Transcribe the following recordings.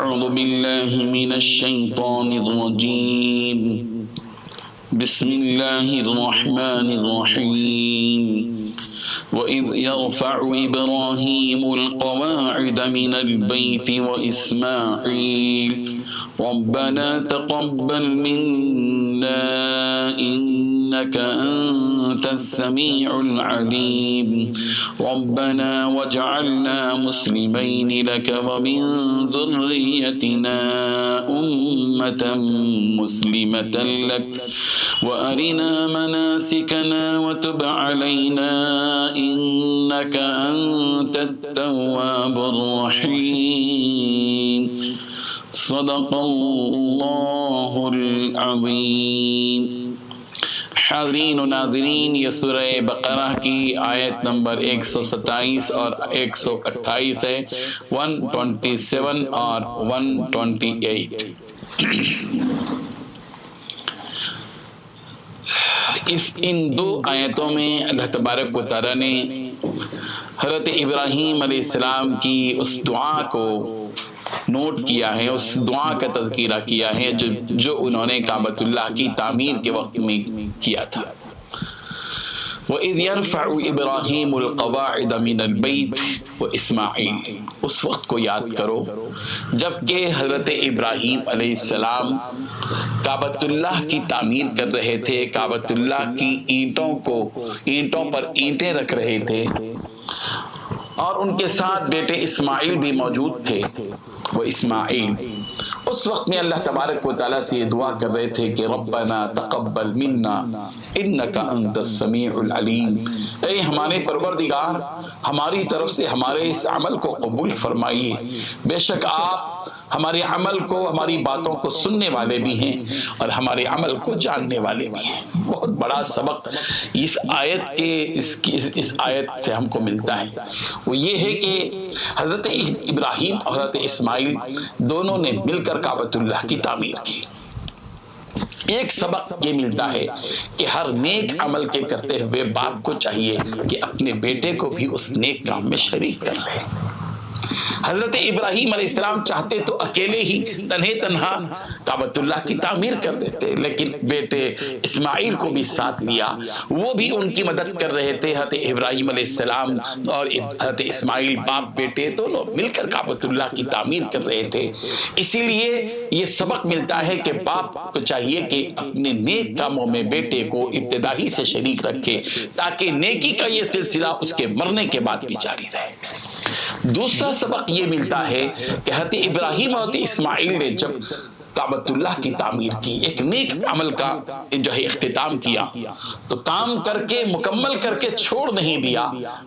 أعوذ بالله من الشيطان الرجيم بسم الله الرحمن الرحيم وإذ يرفع إبراهيم القواعد من البيت وإسماعيل ربنا تقبل منا إنك أنت السميع العليم ربنا واجعلنا مسلمين لك ومن ذريتنا أمة مسلمة لك وأرنا مناسكنا وتب علينا إنك أنت التواب الرحيم صدق اللہ العظیم۔ حاضرین و ناظرین، یہ سورہ بقرہ کی آیت نمبر 127 اور 128 ہے، 127 اور 128۔ ان دو آیتوں میں اللہ تبارک و تعالیٰ نے حضرت ابراہیم علیہ السلام کی اس دعا کو نوٹ کیا ہے، اس دعا کا تذکرہ کیا ہے جو انہوں نے کعبۃ اللہ کی تعمیر کے وقت میں کیا تھا۔ وَإِذْ يَرْفَعُ إِبْرَاهِيمُ الْقَوَاعِدَ مِنَ الْبَيْتِ وَإِسْمَاعِيلُ، اس وقت کو یاد کرو جب کہ حضرت ابراہیم علیہ السلام کعبۃ اللہ کی تعمیر کر رہے تھے، کعبۃ اللہ کی اینٹوں پر اینٹیں رکھ رہے تھے، اور ان کے ساتھ بیٹے اسماعیل بھی موجود تھے۔ وہ اسماعیل اس وقت میں اللہ تبارک و تعالیٰ سے یہ دعا کر رہے تھے کہ ربنا تقبل منا انک انت السمیع العلیم، اے ہمارے پروردگار، ہماری طرف سے ہمارے اس عمل کو قبول فرمائیے، بے شک آپ ہمارے عمل کو، ہماری باتوں کو سننے والے بھی ہیں اور ہمارے عمل کو جاننے والے بھی ہیں۔ بہت بڑا سبق اس آیت سے ہم کو ملتا ہے، وہ یہ ہے کہ حضرت ابراہیم اور حضرت اسماعیل دونوں نے مل کر کعبۃ اللہ کی تعمیر کی۔ ایک سبق یہ ملتا ہے کہ ہر نیک عمل کے کرتے ہوئے باپ کو چاہیے کہ اپنے بیٹے کو بھی اس نیک کام میں شریک کر لے۔ حضرت ابراہیم علیہ السلام چاہتے تو اکیلے ہی تنہا کعبۃ اللہ کی تعمیر کر دیتے، لیکن بیٹے اسماعیل کو بھی ساتھ لیا، وہ بھی ان کی مدد کر رہے تھے۔ حضرت ابراہیم علیہ السلام اور حضرت اسماعیل باپ بیٹے دونوں مل کر کعبۃ اللہ کی تعمیر کر رہے تھے۔ اسی لیے یہ سبق ملتا ہے کہ باپ کو چاہیے کہ اپنے نیک کاموں میں بیٹے کو ابتدائی سے شریک رکھے تاکہ نیکی کا یہ سلسلہ اس کے مرنے کے بعد بھی جاری رہے۔ دوسرا سبق یہ ملتا ہے کہ حضرت ابراہیم اور حضرت اسماعیل نے جب کعبۃ اللہ کی تعمیر کی، ایک نیک عمل کا جو ہے اختتام کیا، تو کام کر کے مکمل کر کے چھوڑ نہیں دیا،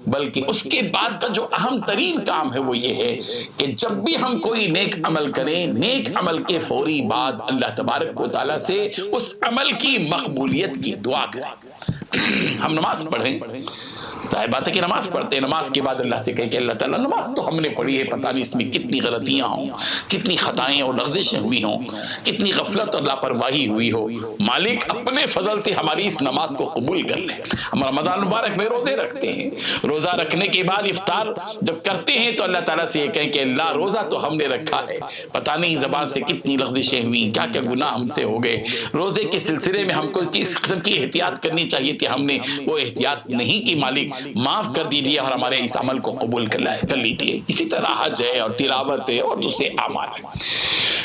بلکہ اس کے بعد کا جو اہم ترین کام ہے وہ یہ ہے کہ جب بھی ہم کوئی نیک عمل کریں، نیک عمل کے فوری بعد اللہ تبارک و تعالیٰ سے اس عمل کی مقبولیت کی دعا کریں۔ ہم نماز پڑھیں، ظاہر بات ہے کہ نماز پڑھتے ہیں، نماز کے بعد اللہ سے کہیں کہ اللہ تعالیٰ نماز تو ہم نے پڑھی ہے، پتہ نہیں اس میں کتنی غلطیاں ہوں، کتنی خطائیں اور لغزشیں ہوئی ہوں، کتنی غفلت اور لاپرواہی ہوئی ہو، مالک اپنے فضل سے ہماری اس نماز کو قبول کر لیں۔ ہم رمضان مبارک میں روزے رکھتے ہیں، روزہ رکھنے کے بعد افطار جب کرتے ہیں تو اللہ تعالیٰ سے یہ کہیں کہ اللہ روزہ تو ہم نے رکھا ہے، پتہ نہیں زبان سے کتنی لغزشیں ہوئیں، کیا کیا گناہ ہم سے ہو گئے، روزے کے سلسلے میں ہم کو کس قسم کی احتیاط کرنی چاہیے کہ ہم نے وہ احتیاط نہیں کی، مالک معاف کر دیجیے اور ہمارے اس عمل کو قبول کر لیجیے۔ اسی طرح حج ہے اور تلاوت ہے اور دوسرے اعمال ہیں۔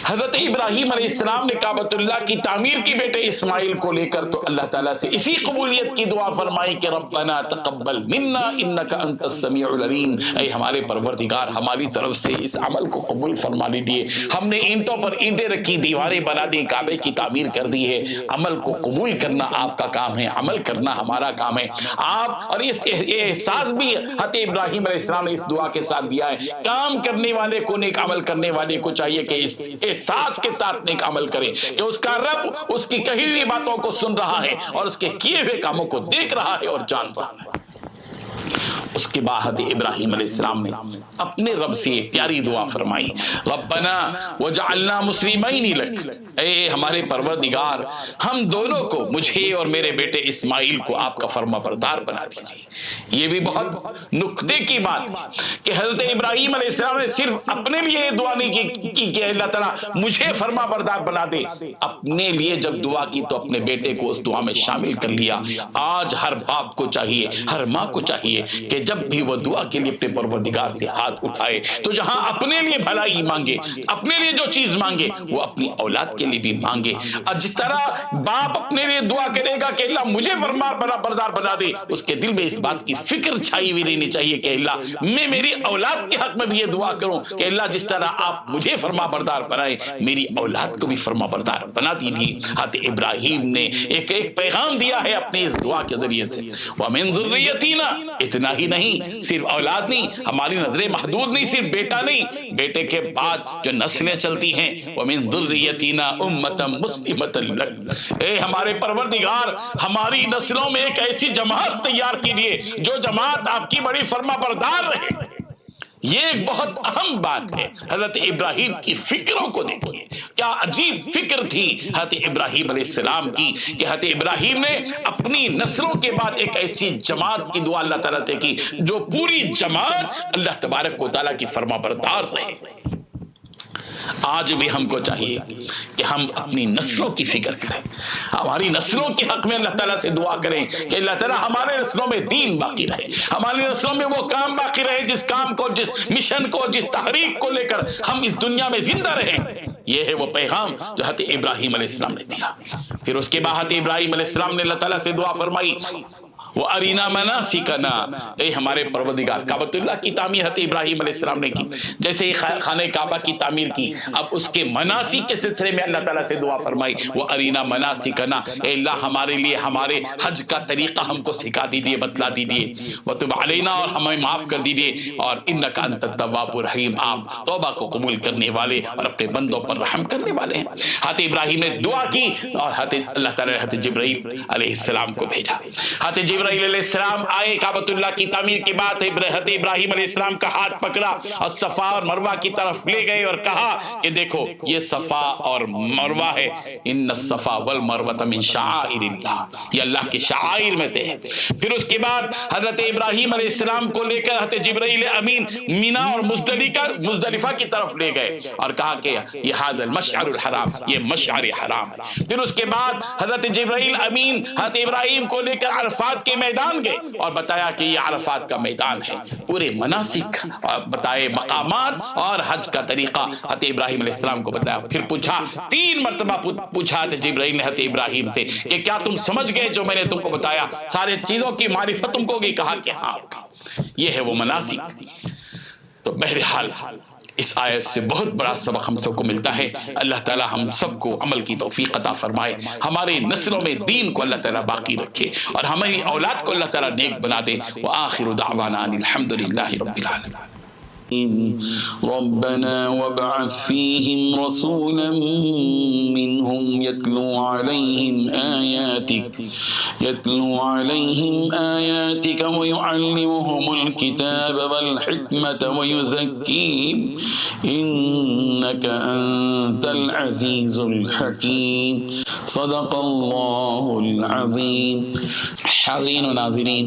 حضرت ابراہیم علیہ السلام نے کعبۃ اللہ کی تعمیر کی بیٹے اسماعیل کو لے کر، تو اللہ تعالیٰ سے اسی قبولیت کی دعا فرمائی کہ ربنا تقبل منا انک انت السمیع العلیم، اے ہمارے پروردگار ہماری طرف سے اس عمل کو قبول فرما لیجیے۔ ہم نے اینٹوں پر اینٹیں رکھی، دیواریں بنا دی، کعبے کی تعمیر کر دی ہے، عمل کو قبول کرنا آپ کا کام ہے، عمل کرنا ہمارا کام ہے۔ آپ اور یہ احساس بھی حضرت ابراہیم علیہ السلام نے اس دعا کے ساتھ دیا ہے۔ کام کرنے والے کو، نیک عمل کرنے والے کو چاہیے کہ اس احساس کے ساتھ نیک عمل کرے کہ اس کا رب اس کی کہی ہوئی باتوں کو سن رہا ہے اور اس کے کیے ہوئے کاموں کو دیکھ رہا ہے اور جان رہا ہے۔ اس کے بعد ابراہیم علیہ السلام نے اپنے رب سے پیاری دعا فرمائی، ربنا وجعلنا مسلمین لک، اے ہمارے پروردگار ہم دونوں کو، مجھے اور میرے بیٹے اسماعیل کو آپ کا فرما بردار بنا دیجیے۔ یہ بھی بہت نکتے کی بات کہ حضرت ابراہیم علیہ السلام نے صرف اپنے لیے یہ دعا نہیں کی کہ اللہ تعالیٰ مجھے فرما بردار بنا دے، اپنے لیے جب دعا کی تو اپنے بیٹے کو اس دعا میں شامل کر لیا۔ آج ہر باپ کو چاہیے، ہر ماں کو چاہیے کہ جب بھی وہ دعا کے لیے اپنے پروردگار سے ہاتھ اٹھائے تو جہاں اپنے لیے بھلائی مانگے، اپنے لیے جو چیز مانگے وہ اپنی اولاد کے لیے بھی مانگے۔ اور جس طرح باپ اپنے لیے دعا کرے گا کہ اللہ مجھے فرما بردار بنا دے، اس کے دل میں اس بات کی فکر چھائی ہوئی رہنی چاہیے کہ اللہ میں میری اولاد کے حق میں بھی یہ دعا کروں کہ اللہ جس طرح آپ مجھے فرما بردار بنائے میری اولاد کو بھی فرما بردار بنا دیجیے۔ حضرت ابراہیم نے ایک پیغام دیا ہے اپنی اس دعا کے ذریعے سے، وَمِن ذُرِّيَّتِنَا، اتنا ہی نہیں، صرف اولاد نہیں، ہماری نظریں محدود نہیں، صرف بیٹا نہیں، بیٹے کے بعد جو نسلیں چلتی ہیں، وَمِن ذُرِّيَّتِنَا أُمَّةً مُسْلِمَةً لَكَ، اے ہمارے پروردگار ہماری نسلوں میں ایک ایسی جماعت تیار کیجیے جو جماعت آپ کی بڑی فرما بردار رہے۔ یہ ایک بہت اہم بات ہے۔ حضرت ابراہیم کی فکروں کو دیکھیے، کیا عجیب فکر تھی حضرت ابراہیم علیہ السلام کی کہ حضرت ابراہیم نے اپنی نسلوں کے بعد ایک ایسی جماعت کی دعا اللہ تعالیٰ سے کی جو پوری جماعت اللہ تبارک و تعالیٰ کی فرما بردار رہے۔ آج بھی ہم کو چاہیے کہ ہم اپنی نسلوں کی فکر کریں، ہماری نسلوں کے حق میں اللہ تعالیٰ سے دعا کریں کہ اللہ تعالیٰ ہمارے نسلوں میں دین باقی رہے، ہماری نسلوں میں وہ کام باقی رہے جس کام کو، جس مشن کو، جس تحریک کو لے کر ہم اس دنیا میں زندہ رہیں۔ یہ ہے وہ پیغام جو حضرت ابراہیم علیہ السلام نے دیا۔ پھر اس کے بعد ابراہیم علیہ السلام نے اللہ تعالیٰ سے دعا فرمائی، وَأَرِنَا مَنَاسِكَنَا، اے ہمارے پروردگار، کعبۃ اللہ کی تعمیر حضرت ابراہیم علیہ السلام نے کی، جیسے ہی خانہ کعبہ کی تعمیر کی، اب اس کے مناسک کے سلسلے میں اللہ تعالیٰ سے دعا فرمائی، وَأَرِنَا مَنَاسِكَنَا، اے اللہ ہمارے لیے ہمارے حج کا طریقہ ہم کو سکھا دیجیے، بتلا دیجیے، وَتُبْ عَلَيْنَا، اور ہمیں معاف کر دیجیے، اور إِنَّكَ أَنْتَ التَّوَّابُ الرَّحِيمُ، آپ توبہ کو قبول کرنے والے اور اپنے بندوں پر رحم کرنے والے ہیں۔ حضرت ابراہیم نے دعا کی اور اللہ تعالیٰ نے حضرت جبرائیل علیہ السلام کو بھیجا۔ حضرت جبرائیل علیہ السلام آئے، کعبۃ اللہ کی تعمیر کی بات ہے، حضرت ابراہیم علیہ السلام کا ہاتھ پکڑا اور صفا اور مروہ کی طرف لے گئے اور کہا کہ دیکھو یہ صفا اور مروہ ہے، ان الصفا والمروہ من شعائر اللہ، یہ اللہ کے شعائر میں سے ہے۔ پھر اس کے بعد حضرت ابراہیم علیہ السلام کو لے کر حضرت جبرائیل امین مینا اور مزدلفہ کی طرف لے گئے اور کہا کہ یہ ھذا المشعر الحرام، یہ مشعر حرام ہے۔ پھر اس کے بعد حضرت جبرائیل امین حضرت ابراہیم کو لے کر عرفات کے میدان گئے اور بتایا کہ یہ عرفات کا میدان ہے، پورے مناسک بتائے، مقامات اور حج کا طریقہ حضرت ابراہیم علیہ السلام کو بتایا۔ پھر پوچھا، 3 مرتبہ پوچھا حضرت جبرائیل نے حضرت ابراہیم سے کہ کیا تم سمجھ گئے جو میں نے تم کو بتایا، سارے چیزوں کی معرفت تم کو ہوگی؟ کہا کہ ہاں۔ یہ ہے وہ مناسک۔ تو بہرحال اس آیت سے بہت بڑا سبق ہم سب کو ملتا ہے۔ اللہ تعالی ہم سب کو عمل کی توفیق عطا فرمائے، ہمارے نسلوں میں دین کو اللہ تعالی باقی رکھے اور ہماری اولاد کو اللہ تعالی نیک بنا دے۔ وآخر دعوانا ان الحمدللہ رب العالمین۔ ربنا وابعث فيهم رسولا منهم يتلو عليهم آياتك ويعلمهم الكتاب والحكمة ويزكيهم إنك أنت العزيز الحكيم صدق الله العظيم۔ حاضرین و ناظرین،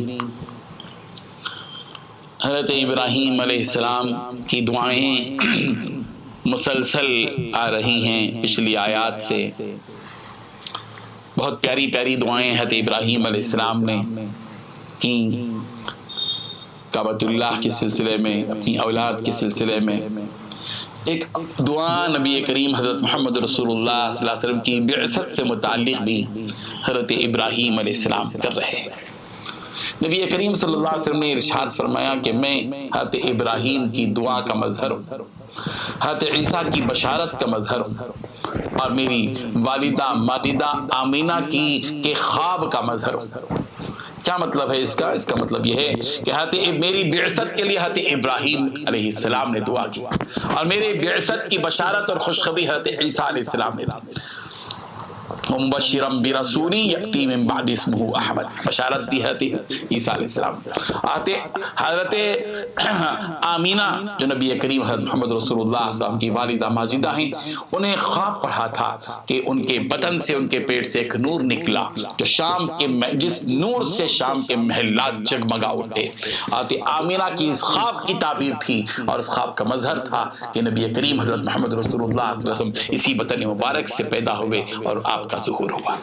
حضرت ابراہیم علیہ السلام کی دعائیں مسلسل آ رہی ہیں پچھلی آیات سے۔ بہت پیاری پیاری دعائیں حضرت ابراہیم علیہ السلام نے کی، کعبۃ اللہ کے سلسلے میں، اپنی اولاد کے سلسلے میں۔ ایک دعا نبی کریم حضرت محمد رسول اللہ صلی اللہ علیہ وسلم کی بعثت سے متعلق بھی حضرت ابراہیم علیہ السلام کر رہے ہیں۔ نبی کریم صلی اللہ علیہ وسلم نے ارشاد فرمایا کہ میں حضرت ابراہیم کی دعا کا مظہر ہوں، حضرت عیسیٰ کی بشارت کا مظہر ہوں، اور میری والدہ ماجدہ آمینہ کے خواب کا مظہر ہوں۔ کیا مطلب ہے اس کا؟ اس کا مطلب یہ ہے کہ میری بعثت کے لیے حضرت ابراہیم علیہ السلام نے دعا کی اور میرے بعثت کی بشارت اور خوشخبری حضرت عیسیٰ علیہ السلام نے دی۔ ومبشرا برسول یأتی من بعد اسمہ احمد، بشارت دی ہے عیسیٰ علیہ السلام۔ آتے حضرت آمینہ جو نبی کریم حضرت محمد رسول اللہ صلی اللہ علیہ وسلم کی والدہ ماجدہ ہیں، انہیں خواب پڑھا تھا کہ ان کے بدن سے، ان کے پیٹ سے ایک نور نکلا جو شام کے جس نور سے شام کے محلات جگمگا اٹھے۔ آتے آمینہ کی اس خواب کی تعبیر تھی، اور اس خواب کا مظہر تھا کہ نبی کریم حضرت محمد رسول اللہ صلی اللہ علیہ وسلم اسی بدن مبارک سے پیدا ہوئے اور آپ کا ظہور ہوا۔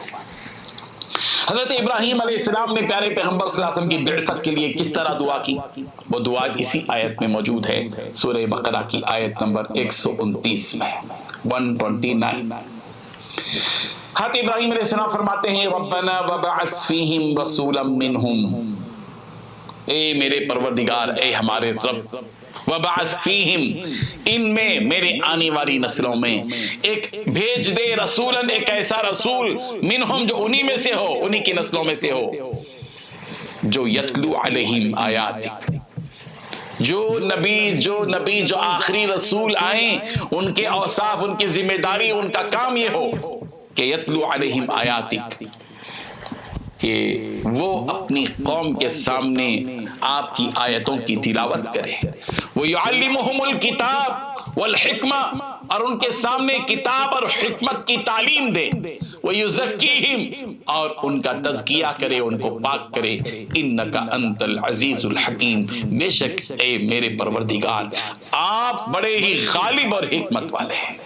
حضرت ابراہیم علیہ السلام نے پیارے پیغمبر صلی اللہ علیہ وسلم کی بعثت کے لیے کس طرح دعا کی؟ وہ دعا اسی آیت میں موجود ہے، سورہ بقرہ کی آیت نمبر 129 میں 129۔ حضرت ابراہیم علیہ السلام فرماتے ہیں ربنا وبعث فیہم رسولا منہم، اے میرے پروردگار، اے ہمارے رب، وبعث فیہم، ان میں میرے آنے والی نسلوں میں ایک بھیج دے، رسولا، ایک ایسا رسول، منہم جو انہی میں سے ہو، انہی کی نسلوں میں سے ہو، جو یتلو علیہم آیاتک، جو نبی جو آخری رسول آئیں ان کے اوصاف، ان کی ذمہ داری، ان کا کام یہ ہو کہ یتلو علیہم آیاتک، کہ وہ اپنی قوم کے سامنے آپ کی آیتوں کی تلاوت کرے، وَيُعَلِّمُهُمُ الْكِتَابَ وَالْحِكْمَةَ، اور ان کے سامنے کتاب اور حکمت کی تعلیم دے، وَيُزَكِّيهِمْ، اور ان کا تزکیہ کرے، ان کو پاک کرے، إِنَّكَ أَنْتَ الْعَزِيزُ الْحَكِيمُ، بے شک اے میرے پروردگار آپ بڑے ہی غالب اور حکمت والے ہیں۔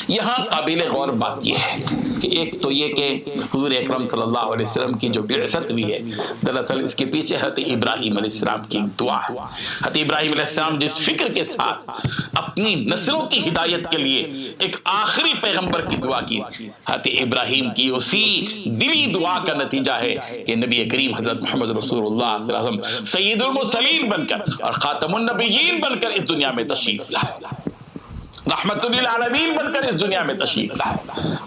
یہاں قابل غور بات یہ ہے کہ ایک تو یہ کہ حضور اکرم صلی اللہ علیہ وسلم کی جو بعثت ہوئی ہے، دراصل اس کے پیچھے حضرت ابراہیم علیہ السلام کی دعا ہے۔ حضرت ابراہیم علیہ السلام جس فکر کے ساتھ اپنی نسلوں کی ہدایت کے لیے ایک آخری پیغمبر کی دعا کی، حضرت ابراہیم کی اسی دلی دعا کا نتیجہ ہے کہ نبی کریم حضرت محمد رسول اللہ صلی اللہ علیہ وسلم سید المرسلین بن کر اور خاتم النبیین بن کر اس دنیا میں تشریف لائے، رحمت للعالمین بن کر اس دنیا میں تشریف لائے،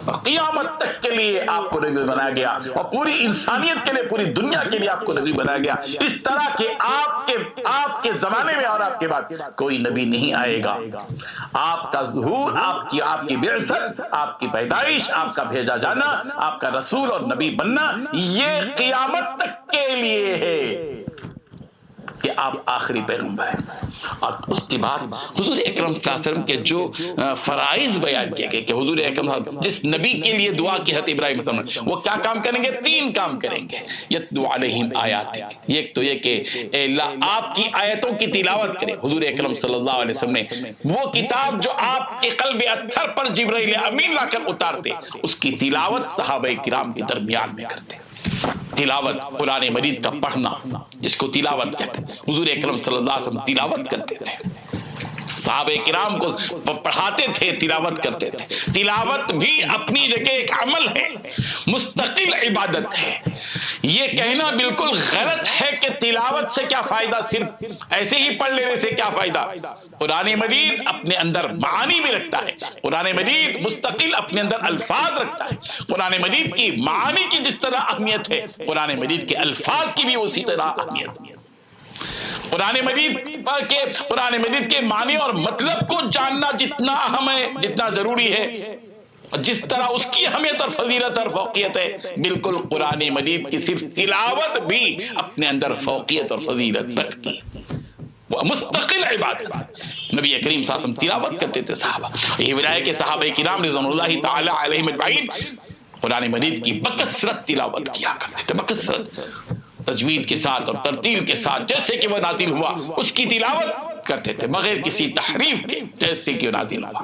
اور قیامت تک کے لیے آپ کو نبی بنایا گیا، اور پوری انسانیت کے لیے، پوری دنیا کے لیے آپ کو نبی بنایا گیا، اس طرح کہ آپ کے زمانے میں اور آپ کے بعد کوئی نبی نہیں آئے گا۔ آپ کا ظہور، آپ کی بعثت، آپ کی پیدائش، آپ کا بھیجا جانا، آپ کا رسول اور نبی بننا، یہ قیامت تک کے لیے ہے کہ آپ آخری پیغمبر ہیں۔ اور اس کے بعد حضور اکرم صلی اللہ علیہ وسلم کے جو فرائض بیان کیے گئے کہ حضور اکرم جس نبی کے لیے دعا کی حضرت ابراہیم علیہ السلام، وہ کیا کام کریں گے؟ 3 کام کریں گے۔ یتلو علیہم آیاتک، ایک تو یہ کہ اے اللہ آپ کی آیتوں کی تلاوت کرے۔ حضور اکرم صلی اللہ علیہ وسلم نے وہ کتاب جو آپ کے قلب اطہر پر جبرائیل امین لا کر اتارتے، اس کی تلاوت صحابہ کرام کے درمیان میں کرتے۔ تلاوت قرآن مجید کا پڑھنا جس کو تلاوت کہتے ہیں، حضور اکرم صلی اللہ علیہ وسلم تلاوت کرتے تھے، صحابہ کرام کو پڑھاتے تھے، تلاوت کرتے تھے۔ تلاوت بھی اپنی جگہ ایک عمل ہے، مستقل عبادت ہے۔ یہ کہنا بالکل غلط ہے کہ تلاوت سے کیا فائدہ، صرف ایسے ہی پڑھ لینے سے کیا فائدہ۔ قرآن مجید اپنے اندر معانی بھی رکھتا ہے، قرآن مجید مستقل اپنے اندر الفاظ رکھتا ہے۔ قرآن مجید کی معانی کی جس طرح اہمیت ہے، قرآن مجید کے الفاظ کی بھی اسی طرح اہمیت ہے۔ قرآن مجید کے معنی اور مطلب کو جاننا جتنا اہم ہے، جتنا ضروری ہے، جس طرح اس کی اہمیت اور فضیلت اور فوقیت ہے، بالکل قرآن مجید کی صرف تلاوت بھی اپنے اندر فوقیت اور فضیلت رکھتی ہے، وہ مستقل عبادت۔ نبی کریم صلی اللہ علیہ وسلم تلاوت کرتے تھے، صحابہ، یہ وجہ کہ صحابہ کرام رضوان اللہ تعالی علیہم اجمعین قرآن مجید کی بکثرت تلاوت کیا کرتے تھے، بکثرت، تجوید کے ساتھ اور ترتیل کے ساتھ، جیسے کہ وہ نازل ہوا اس کی تلاوت کرتے تھے، بغیر کسی تحریف کے، جیسے کہ وہ نازل ہوا۔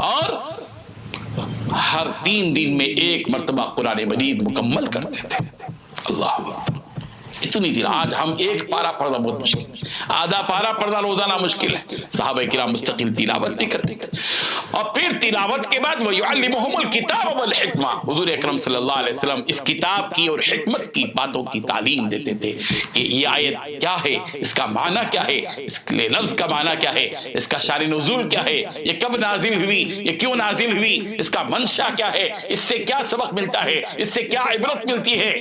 اور ہر 3 دن میں 1 مرتبہ قرآن مجید مکمل کرتے تھے۔ اللہ، اتنی دن آج ہم 1 پارہ پڑھنا بہت مشکل ہے، آدھا پارہ پڑھنا روزانہ مشکل ہے، صحابہ کرام مستقل تلاوت بھی کرتے تھے۔ اور پھر تلاوت کے بعد وَيُعَلِّمُهُمُ الْكِتَابَ وَالْحِكْمَةَ، حضور اکرم صلی اللہ علیہ وسلم اس کتاب کی اور حکمت کی باتوں کی تعلیم دیتے تھے کہ یہ آیت کیا ہے، اس کا معنی کیا ہے، اس کے لفظ کا معنی کیا ہے، اس کا شان نزول کیا ہے، یہ کب نازل ہوئی، یہ کیوں نازل ہوئی، اس کا منشا کیا ہے، اس سے کیا سبق ملتا ہے، اس سے کیا عبرت ملتی ہے۔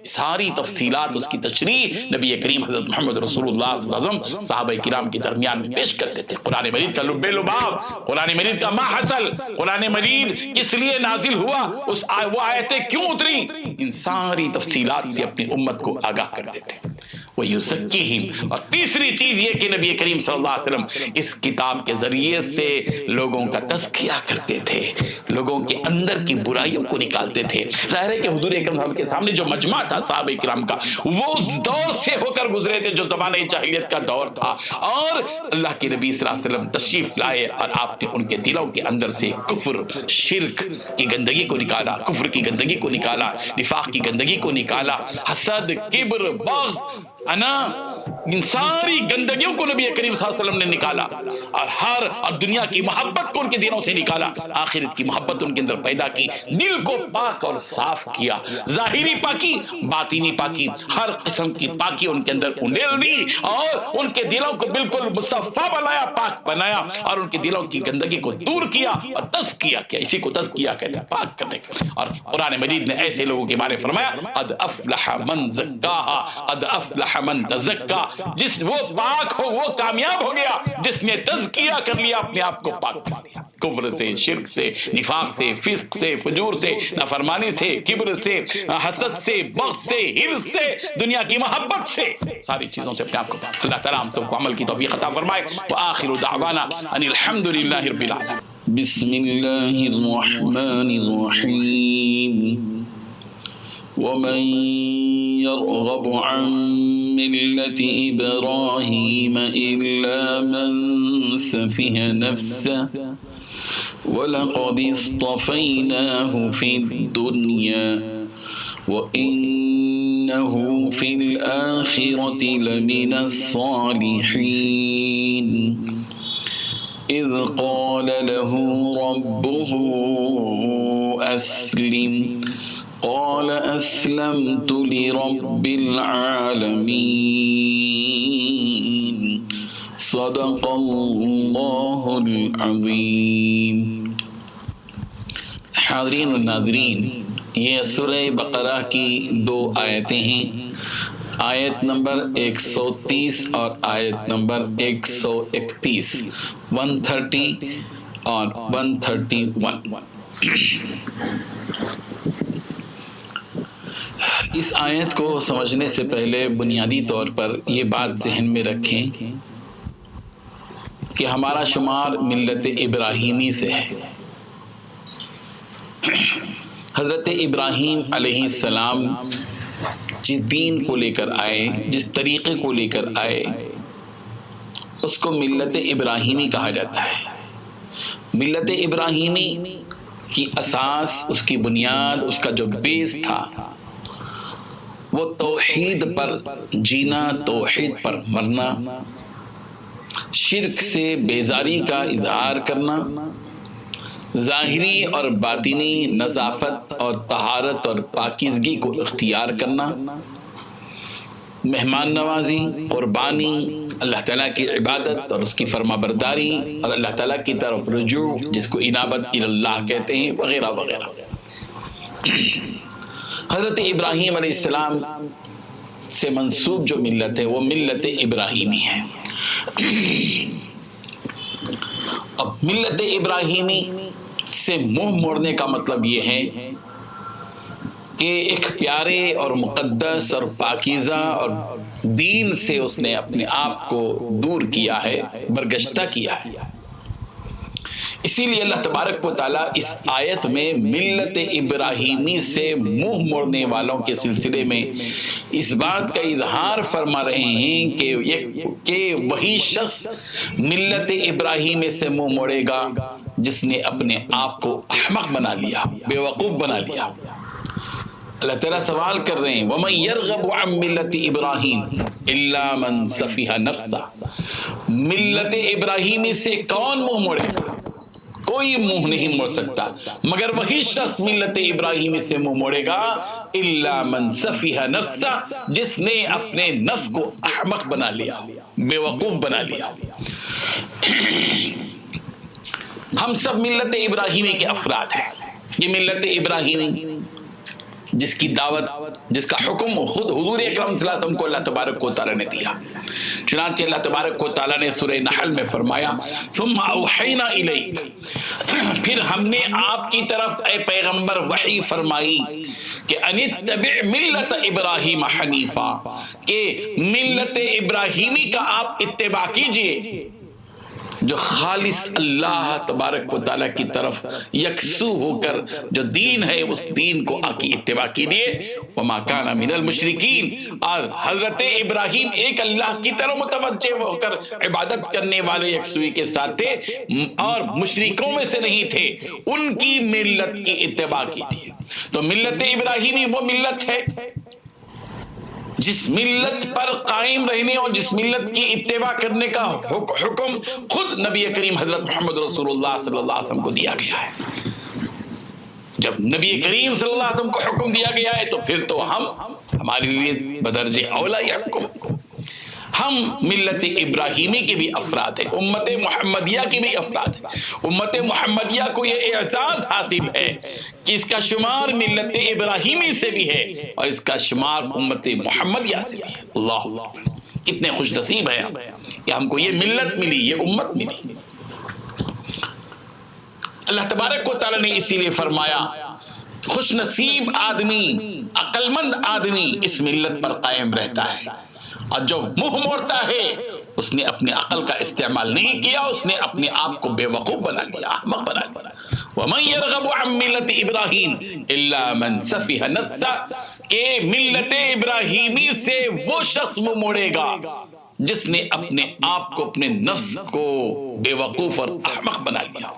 ساری تفصیلات اس کی تشریح نبی کریم حضرت محمد رسول اللہ صلی اللہ علیہ وسلم صحابہ کرام کے درمیان میں پیش کرتے تھے۔ قرآن مجید کا لب لباب، قرآن مجید کا ما حصل، قرآن مجید کس لیے نازل ہوا، وہ آیتیں کیوں اتری، ان ساری تفصیلات سے اپنی امت کو آگاہ کرتے تھے۔ وَيُزَكِّيهِمْ، اور تیسری چیز یہ کہ نبی کریم صلی اللہ علیہ وسلم اس کتاب کے ذریعے سے لوگوں کا تزکیہ کرتے تھے، لوگوں کے اندر کی برائیوں کو نکالتے تھے۔ ظاہر ہے کہ حضور اکرم صلی اللہ علیہ وسلم کے سامنے جو مجمع تھا صحابہ کرام کا، وہ اس دور سے ہو کر گزرے تھے جو زمانہ جاہلیت کا دور تھا، اور اللہ کے نبی صلی اللہ علیہ وسلم تشریف لائے اور آپ نے ان کے دلوں کے اندر سے کفر، شرک کی گندگی کو نکالا، کفر کی گندگی کو نکالا، نفاق کی گندگی کو نکالا، حسد، کبر، بغض، انا، ان ساری گندگیوں کو نبی کریم صلی اللہ علیہ وسلم نے نکالا، اور دنیا کی محبت کو ان کے دلوں سے نکالا، آخرت کی محبت ان کے اندر پیدا کی، دل کو پاک اور صاف کیا، ظاہری پاکی، باطینی پاکی، ہر قسم کی پاکی ان کے اندر انڈیل دی، اور ان کے دلوں کو بالکل مصفا بنایا، پاک بنایا، اور ان کے دلوں کی گندگی کو دور کیا اور تزکیہ کیا۔ اسی کو تزکیہ کہتے ہیں، پاک کرنے کا۔ اور قرآن مجید نے ایسے لوگوں کے بارے میں فرمایا قد افلح من زکاہا، قد افلح من تزکا، جس وہ پاک ہو، وہ کامیاب ہو گیا جس نے تزکیہ کر لیا، اپنے آپ کو پاک کر لیا، کفر سے، شرک سے، نفاق سے، فسق سے، فجور سے، نافرمانی سے، کبر سے، حسد سے، بغض سے، حرص سے، دنیا کی محبت سے، ساری چیزوں سے اپنے آپ کو پاک۔ اللہ تعالیٰ ہم سب کو عمل کی توفیق عطا فرمائے۔ وآخر دعوانا ان الحمد للہ رب العالمین۔ بسم اللہ الرحمن الرحیم۔ ومن يرغب عن ملة إبراهيم إلا من سفه نفسه ولقد اصطفيناه في الدنيا وإنه في الآخرة لمن الصالحين إذ قال له ربه أسلم قال أسلمت لرب العالمين صدق اللہ العظیم۔ حاضرین و ناظرین، یہ سورہ بقرہ کی 2 آیتیں ہیں، آیت نمبر 130 اور آیت نمبر 131، 130 اور 131۔ اس آیت کو سمجھنے سے پہلے بنیادی طور پر یہ بات ذہن میں رکھیں کہ ہمارا شمار ملت ابراہیمی سے ہے۔ حضرت ابراہیم علیہ السلام جس دین کو لے کر آئے، جس طریقے کو لے کر آئے، اس کو ملت ابراہیمی کہا جاتا ہے۔ ملت ابراہیمی کی اساس، اس کی بنیاد، اس کا جو بیس تھا، وہ توحید پر جینا، توحید پر مرنا، شرک سے بیزاری کا اظہار کرنا، ظاہری اور باطنی نظافت اور طہارت اور پاکیزگی کو اختیار کرنا، مہمان نوازی، قربانی، اللہ تعالیٰ کی عبادت اور اس کی فرما برداری، اور اللہ تعالیٰ کی طرف رجوع جس کو انابت اللہ کہتے ہیں، وغیرہ وغیرہ۔ حضرت ابراہیم علیہ السلام سے منسوب جو ملت ہے وہ ملت ابراہیمی ہے۔ اب ملت ابراہیمی سے منہ موڑنے کا مطلب یہ ہے کہ ایک پیارے اور مقدس اور پاکیزہ اور دین سے اس نے اپنے آپ کو دور کیا ہے، برگشتہ کیا ہے۔ اسی لیے اللہ تبارک و تعالیٰ اس آیت میں ملت ابراہیمی سے منہ موڑنے والوں کے سلسلے میں اس بات کا اظہار فرما رہے ہیں کہ وہی شخص ملت ابراہیمی سے منہ موڑے گا جس نے اپنے آپ کو احمق بنا لیا، بے وقوف بنا لیا۔ اللہ تعالیٰ سوال کر رہے ہیں وَمَن يَرْغَبُ عَن مِّلَّةِ إِبْرَاهِيمَ إِلَّا مَن سَفِهَ نَفْسَهُ، ملت ابراہیمی سے کون منہ موڑے گا؟ کوئی منہ نہیں موڑ سکتا مگر وہی شخص ملت ابراہیمی سے منہ موڑے گا الا من سفیہ نفسہ، جس نے اپنے نفس کو احمق بنا لیا، بے وقوف بنا لیا۔ ہم سب ملت ابراہیمی کے افراد ہیں۔ یہ ملت ابراہیمی جس کی دعوت، جس کا حکم خود حضور اکرم صلی اللہ علیہ وسلم کو اللہ تبارک و تعالیٰ نے دیا۔ چنانچہ اللہ تبارک و تعالیٰ نے سورہ نحل میں فرمایا ثم اوحینا الیک، پھر ہم نے آپ کی طرف اے پیغمبر وحی فرمائی کہ ان اتبع ملت ابراہیم حنیفا، کہ ملت ابراہیمی کا آپ اتباع کیجئے جو خالص اللہ تبارک و تعالیٰ کی طرف یکسو ہو کر جو دین ہے اس دین کو کی اتباع کیجئے۔ وما کان من المشرکین، اور حضرت ابراہیم ایک اللہ کی طرف متوجہ ہو کر عبادت کرنے والے یکسوئی کے ساتھ تھے اور مشرکوں میں سے نہیں تھے، ان کی ملت کی اتباع کیجئے۔ تو ملت ابراہیمی وہ ملت ہے جس ملت پر قائم رہنے اور جس ملت کی اتباع کرنے کا حکم خود نبی کریم حضرت محمد رسول اللہ صلی اللہ علیہ وسلم کو دیا گیا ہے۔ جب نبی کریم صلی اللہ علیہ وسلم کو حکم دیا گیا ہے تو پھر تو ہمارے لیے بدرجہ اولا یہ حکم، ہم ملت ابراہیمی کے بھی افراد ہیں، امت محمدیہ کے بھی افراد ہیں۔ امت محمدیہ کو یہ اعزاز حاصل ہے کہ اس کا شمار ملت ابراہیمی سے بھی ہے اور اس کا شمار امت محمدیہ سے بھی ہے۔ اللہ کتنے خوش نصیب ہیں ہم کہ ہم کو یہ ملت ملی، یہ امت ملی۔ اللہ تبارک و تعالیٰ نے اسی لیے فرمایا خوش نصیب آدمی، عقل مند آدمی اس ملت پر قائم رہتا ہے، اور جو منہ موڑتا ہے اس نے اپنے عقل کا استعمال نہیں کیا، اس نے اپنے آپ کو بے وقوف بنا لیا، احمق بنا لیا۔ وَمَن يَرْغَبُ عَن مِّلَّةِ إِبْرَاهِيمَ إِلَّا مَن سَفِهَ نَفْسَهُ، کہ ملت ابراہیمی سے وہ شخص منہ موڑے گا جس نے اپنے آپ کو، اپنے نفس کو بے وقوف اور احمق بنا لیا۔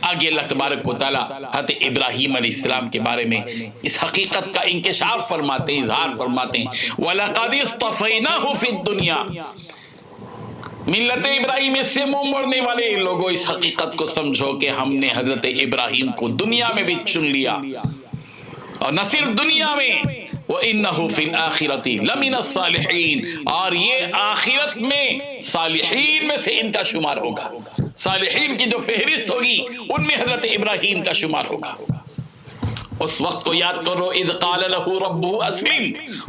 آگے اللہ تبارک و تعالیٰ حضرت ابراہیم علیہ السلام کے بارے میں اس حقیقت کا انکشاف فرماتے ہیں، اظہار فرماتے ہیں وَلَقَدِ اصْطَفَيْنَاهُ فِي الدُّنْيَا۔ ملت ابراہیم سے منہ موڑنے والے لوگوں اس حقیقت کو سمجھو کہ ہم نے حضرت ابراہیم کو دنیا میں بھی چن لیا، اور نہ صرف دنیا میں، وَإِنَّهُ فِي الْآخِرَةِ لَمِنَ الصَّالِحِينَ، اور یہ آخرت میں صالحین میں سے ان کا شمار ہوگا۔ صالحین کی جو فہرست ہوگی ان میں حضرت ابراہیم کا شمار ہوگا۔ اس وقت کو یاد کرو اذ قال له ربه اسلم،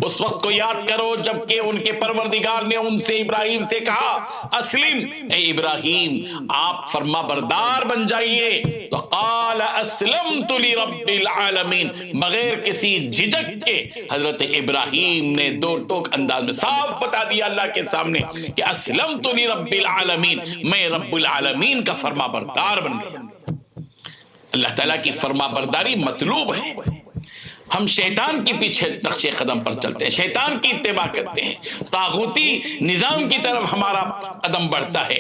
اس وقت کو یاد کرو جب کہ ان کے پروردگار نے ان سے ابراہیم سے کہا اسلم، اے ابراہیم آپ فرما بردار بن جائیے۔ تو قال اسلمت لرب العالمین، بغیر کسی جھجک کے حضرت ابراہیم نے دو ٹوک انداز میں صاف بتا دیا اللہ کے سامنے کہ اسلمت لرب العالمین، میں رب العالمین کا فرما بردار بن گیا۔ اللہ تعالیٰ کی فرما برداری مطلوب ہے۔ ہم شیطان کے پیچھے نقش قدم پر چلتے ہیں، شیطان کی اتباع کرتے ہیں، طاغوتی نظام کی طرف ہمارا قدم بڑھتا ہے۔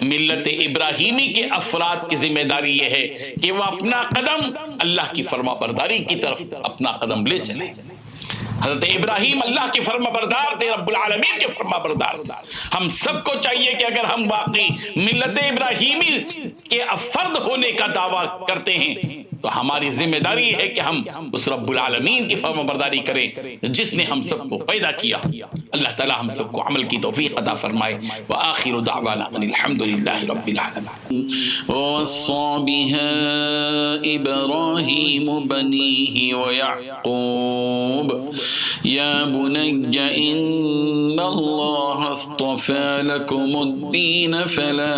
ملت ابراہیمی کے افراد کی ذمہ داری یہ ہے کہ وہ اپنا قدم اللہ کی فرما برداری کی طرف اپنا قدم لے چلے۔ حضرت ابراہیم اللہ کے فرما بردار تھے، رب العالمین کے فرما بردار تھے۔ ہم سب کو چاہیے کہ اگر ہم واقعی ملت ابراہیمی کے فرد ہونے کا دعویٰ کرتے ہیں تو ہماری ذمہ داری ہے کہ ہم اس رب العالمین کی فرما برداری کریں جس نے ہم سب کو پیدا کیا۔ اللہ تعالی ہم سب کو عمل کی توفیق عطا فرمائے۔ وآخر دعوانا ان الحمد للہ رب العالمین۔ ووصى بها إبراهيم بنيه ويعقوب يا بني إن الله اصطفى لكم الدين فلا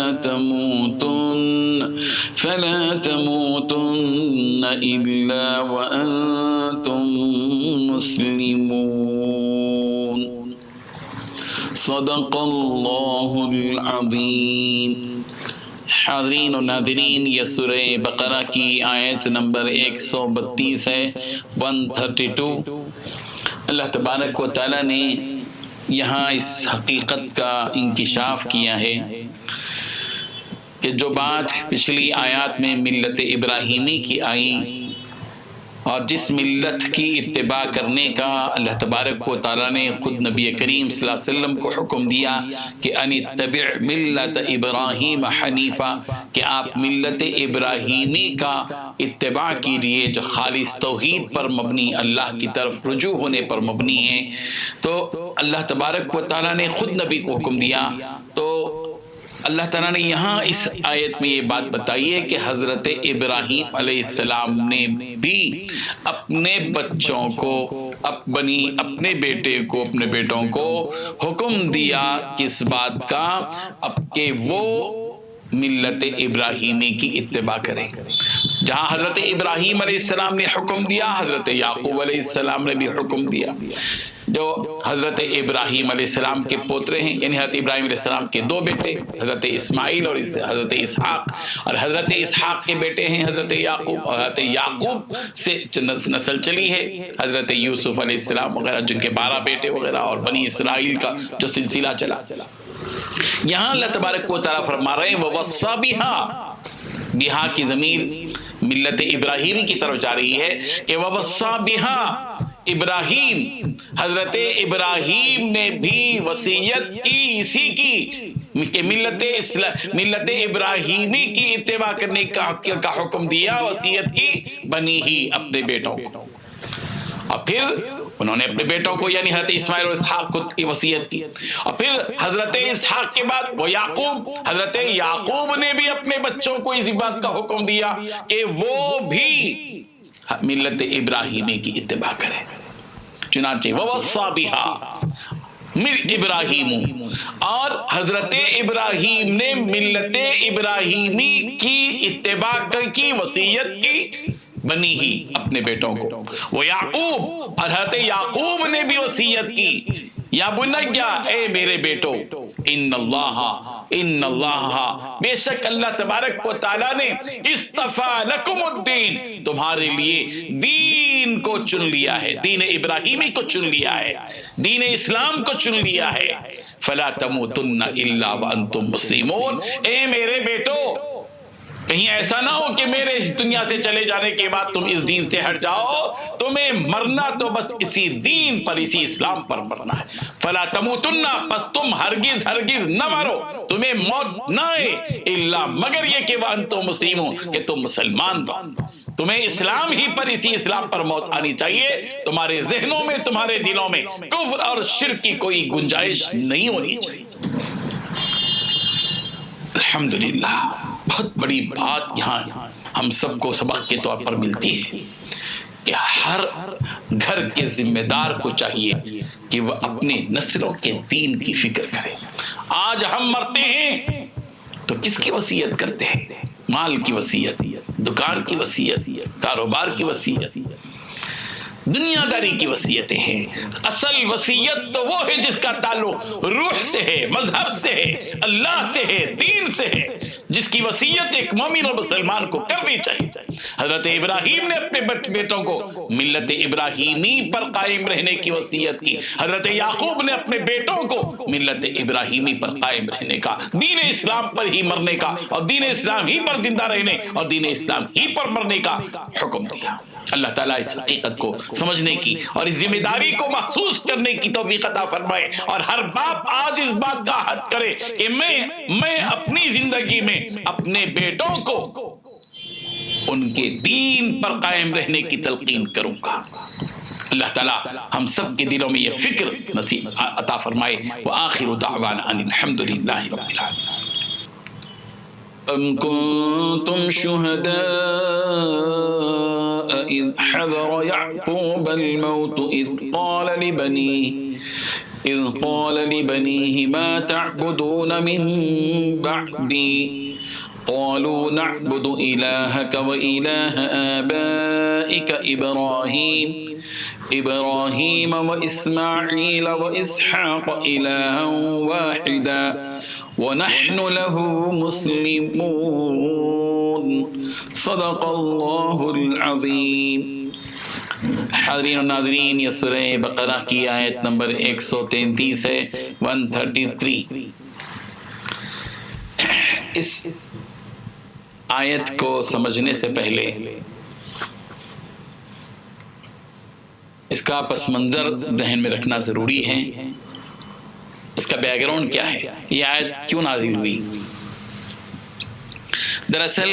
تموتن إلا وأنتم مسلمون۔ صدق اللہ العظیم۔ حاضرین و ناظرین، یہ سورہ بقرہ کی آیت نمبر 132 ہے، 132۔ اللہ تبارک و تعالیٰ نے یہاں اس حقیقت کا انکشاف کیا ہے کہ جو بات پچھلی آیات میں ملت ابراہیمی کی آئی اور جس ملت کی اتباع کرنے کا اللہ تبارک و تعالیٰ نے خود نبی کریم صلی اللہ علیہ وسلم کو حکم دیا کہ ان اتبع ملت ابراہیم حنیفہ، کہ آپ ملت ابراہیمی کا اتباع کیجیے جو خالص توحید پر مبنی، اللہ کی طرف رجوع ہونے پر مبنی ہے۔ تو اللہ تبارک و تعالیٰ نے خود نبی کو حکم دیا، تو اللہ تعالیٰ نے یہاں اس آیت میں یہ بات بتائی ہے کہ حضرت ابراہیم علیہ السلام نے بھی اپنے بچوں کو اپنے بیٹوں کو حکم دیا کس بات کا، اب کہ وہ ملت ابراہیمی کی اتباع کریں۔ جہاں حضرت ابراہیم علیہ السلام نے حکم دیا، حضرت یعقوب علیہ السلام نے بھی حکم دیا۔ جو حضرت ابراہیم علیہ السلام کے پوترے ہیں، یعنی حضرت ابراہیم علیہ السلام کے دو بیٹے، حضرت اسماعیل اور حضرت اسحاق، اور حضرت اسحاق کے بیٹے ہیں حضرت یعقوب، اور حضرت یعقوب سے نسل چلی ہے حضرت یوسف علیہ السلام وغیرہ، جن کے 12 بیٹے وغیرہ، اور بنی اسرائیل کا جو سلسلہ چلا۔ یہاں اللہ تبارک و تعالیٰ فرما رہے ہیں وَوَصَّى بِهَا، بہا کی ضمیر ملت ابراہیمی کی طرف جا رہی ہے کہ وَوَصَّى بِهَا، ابراہیم، حضرت ابراہیم نے بھی وصیت کی اسی کی کہ ملت ابراہیمی کی اتباع کرنے کا حکم دیا، وصیت کی بنی ہی اپنے بیٹوں کو، اور پھر انہوں نے اپنے بیٹوں کو یعنی حضرت اسماعیل اور اسحاق کو وصیت کی، اور پھر حضرت اسحاق کے بعد وہ یعقوب، حضرت یعقوب نے بھی اپنے بچوں کو اسی بات کا حکم دیا کہ وہ بھی ملت ابراہیمی کی اتباع کریں۔ چنانچہ وَوَصَّى بِهَا ابراہیم، اور حضرت ابراہیم نے ملت ابراہیمی کی اتباع کی وصیت کی بنی ہی اپنے بیٹوں کو، وہ یعقوب، اور حضرت یعقوب نے بھی وصیت کی یا بنیا، اے میرے بیٹو، ان اللہ، بے شک اللہ تبارک و تعالیٰ نے اصطفیٰ لکم الدین، تمہارے لیے دین کو چن لیا ہے، دین ابراہیمی کو چن لیا ہے، دین اسلام کو چن لیا ہے، فلا تموتن الا وانتم مسلمون، اے میرے بیٹو، کہیں ایسا نہ ہو کہ میرے اس دنیا سے چلے جانے کے بعد تم اس دین سے ہٹ جاؤ، تمہیں مرنا تو بس اسی دین پر، اسی اسلام پر مرنا ہے۔ فلا تموتن، پس تم ہرگز نہ مرو، تمہیں موت نہ آئے، الا مگر یہ کہ وانتم مسلمون، کہ تم مسلمان رہو، تمہیں اسلام ہی پر، اسی اسلام پر موت آنی چاہیے، تمہارے ذہنوں میں، تمہارے دلوں میں کفر اور شرک کی کوئی گنجائش نہیں ہونی چاہیے۔ الحمدللہ، بہت بڑی بات یہاں ہم سب کو سبق کے طور پر ملتی ہے کہ ہر گھر کے ذمہ دار کو چاہیے کہ وہ اپنے نسلوں کے دین کی فکر کرے۔ آج ہم مرتے ہیں تو کس کی وصیت کرتے ہیں؟ مال کی وصیت، دکان کی وصیت، کاروبار کی وصیت، دنیا داری کی وصیتیں ہیں۔ اصل وصیت تو وہ ہے جس کا تعلق روح سے ہے، مذہب سے ہے، اللہ سے ہے، دین سے ہے، جس کی وصیت ایک مومن اور مسلمان کو کرنی چاہیے۔ حضرت ابراہیم نے اپنے بیٹوں کو ملت ابراہیمی پر قائم رہنے کی وصیت کی، حضرت یعقوب نے اپنے بیٹوں کو ملت ابراہیمی پر قائم رہنے کا، دین اسلام پر ہی مرنے کا، اور دین اسلام ہی پر زندہ رہنے اور دین اسلام ہی پر مرنے کا حکم دیا۔ اللہ تعالیٰ اس حقیقت کو سمجھنے کی اور اس ذمہ داری کو محسوس کرنے کی توفیق عطا فرمائے، اور ہر باپ آج اس بات کا عہد کرے کہ میں اپنی زندگی میں اپنے بیٹوں کو ان کے دین پر قائم رہنے کی تلقین کروں گا۔ اللہ تعالیٰ ہم سب کے دلوں میں یہ فکر نصیب عطا فرمائے۔ وآخر دعوانا ان الحمد للہ رب العالمین۔ أم كنتم شهداء إذ حضر يعقوب الموت إذ قال لبنيه ما تعبدون من بعدي قالوا نعبد إلهك وإله آبائك إبراهيم وإسماعيل وإسحاق إلها واحدا ونحن له مسلمون صدق اللہ العظیم۔ حاضرین و ناظرین، یہ سورہ بقرہ کی آیت نمبر 133 ہے، 133۔ اس آیت کو سمجھنے سے پہلے اس کا پس منظر ذہن میں رکھنا ضروری ہے۔ اس کا بیک گراؤنڈ کیا ہے، یہ آیت کیوں نازل ہوئی؟ دراصل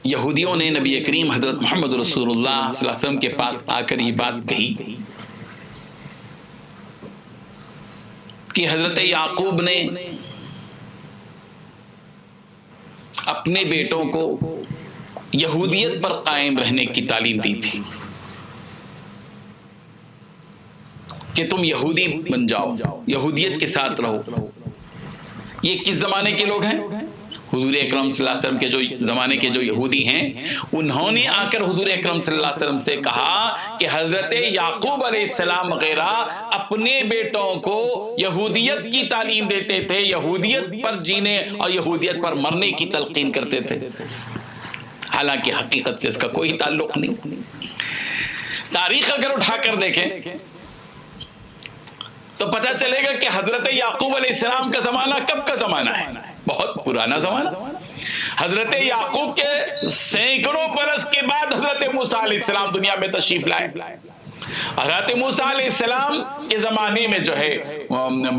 یہودیوں نے نبی کریم حضرت محمد رسول اللہ صلی اللہ علیہ وسلم کے پاس آ کر یہ بات کہی کہ حضرت یعقوب نے اپنے بیٹوں کو یہودیت پر قائم رہنے کی تعلیم دی تھی کہ تم یہودی بن جاؤ، یہودیت کے ساتھ رہو۔ یہ کس زمانے کے لوگ ہیں؟ حضور اکرم صلی اللہ علیہ وسلم کے جو زمانے کے جو یہودی ہیں، انہوں نے آ کر حضور اکرم صلی اللہ علیہ وسلم سے کہا کہ حضرت یعقوب علیہ السلام وغیرہ اپنے بیٹوں کو یہودیت کی تعلیم دیتے تھے، یہودیت پر جینے اور یہودیت پر مرنے کی تلقین کرتے تھے، حالانکہ حقیقت سے اس کا کوئی تعلق نہیں۔ تاریخ اگر اٹھا کر دیکھیں تو پتہ چلے گا کہ حضرت یعقوب علیہ السلام کا زمانہ کب کا زمانہ ہے؟ بہت پرانا زمانہ۔ حضرت یعقوب کے سینکڑوں برس کے بعد حضرت موسیٰ علیہ السلام دنیا میں تشریف لائے۔ حضرت موسیٰ علیہ السلام کے زمانے میں جو ہے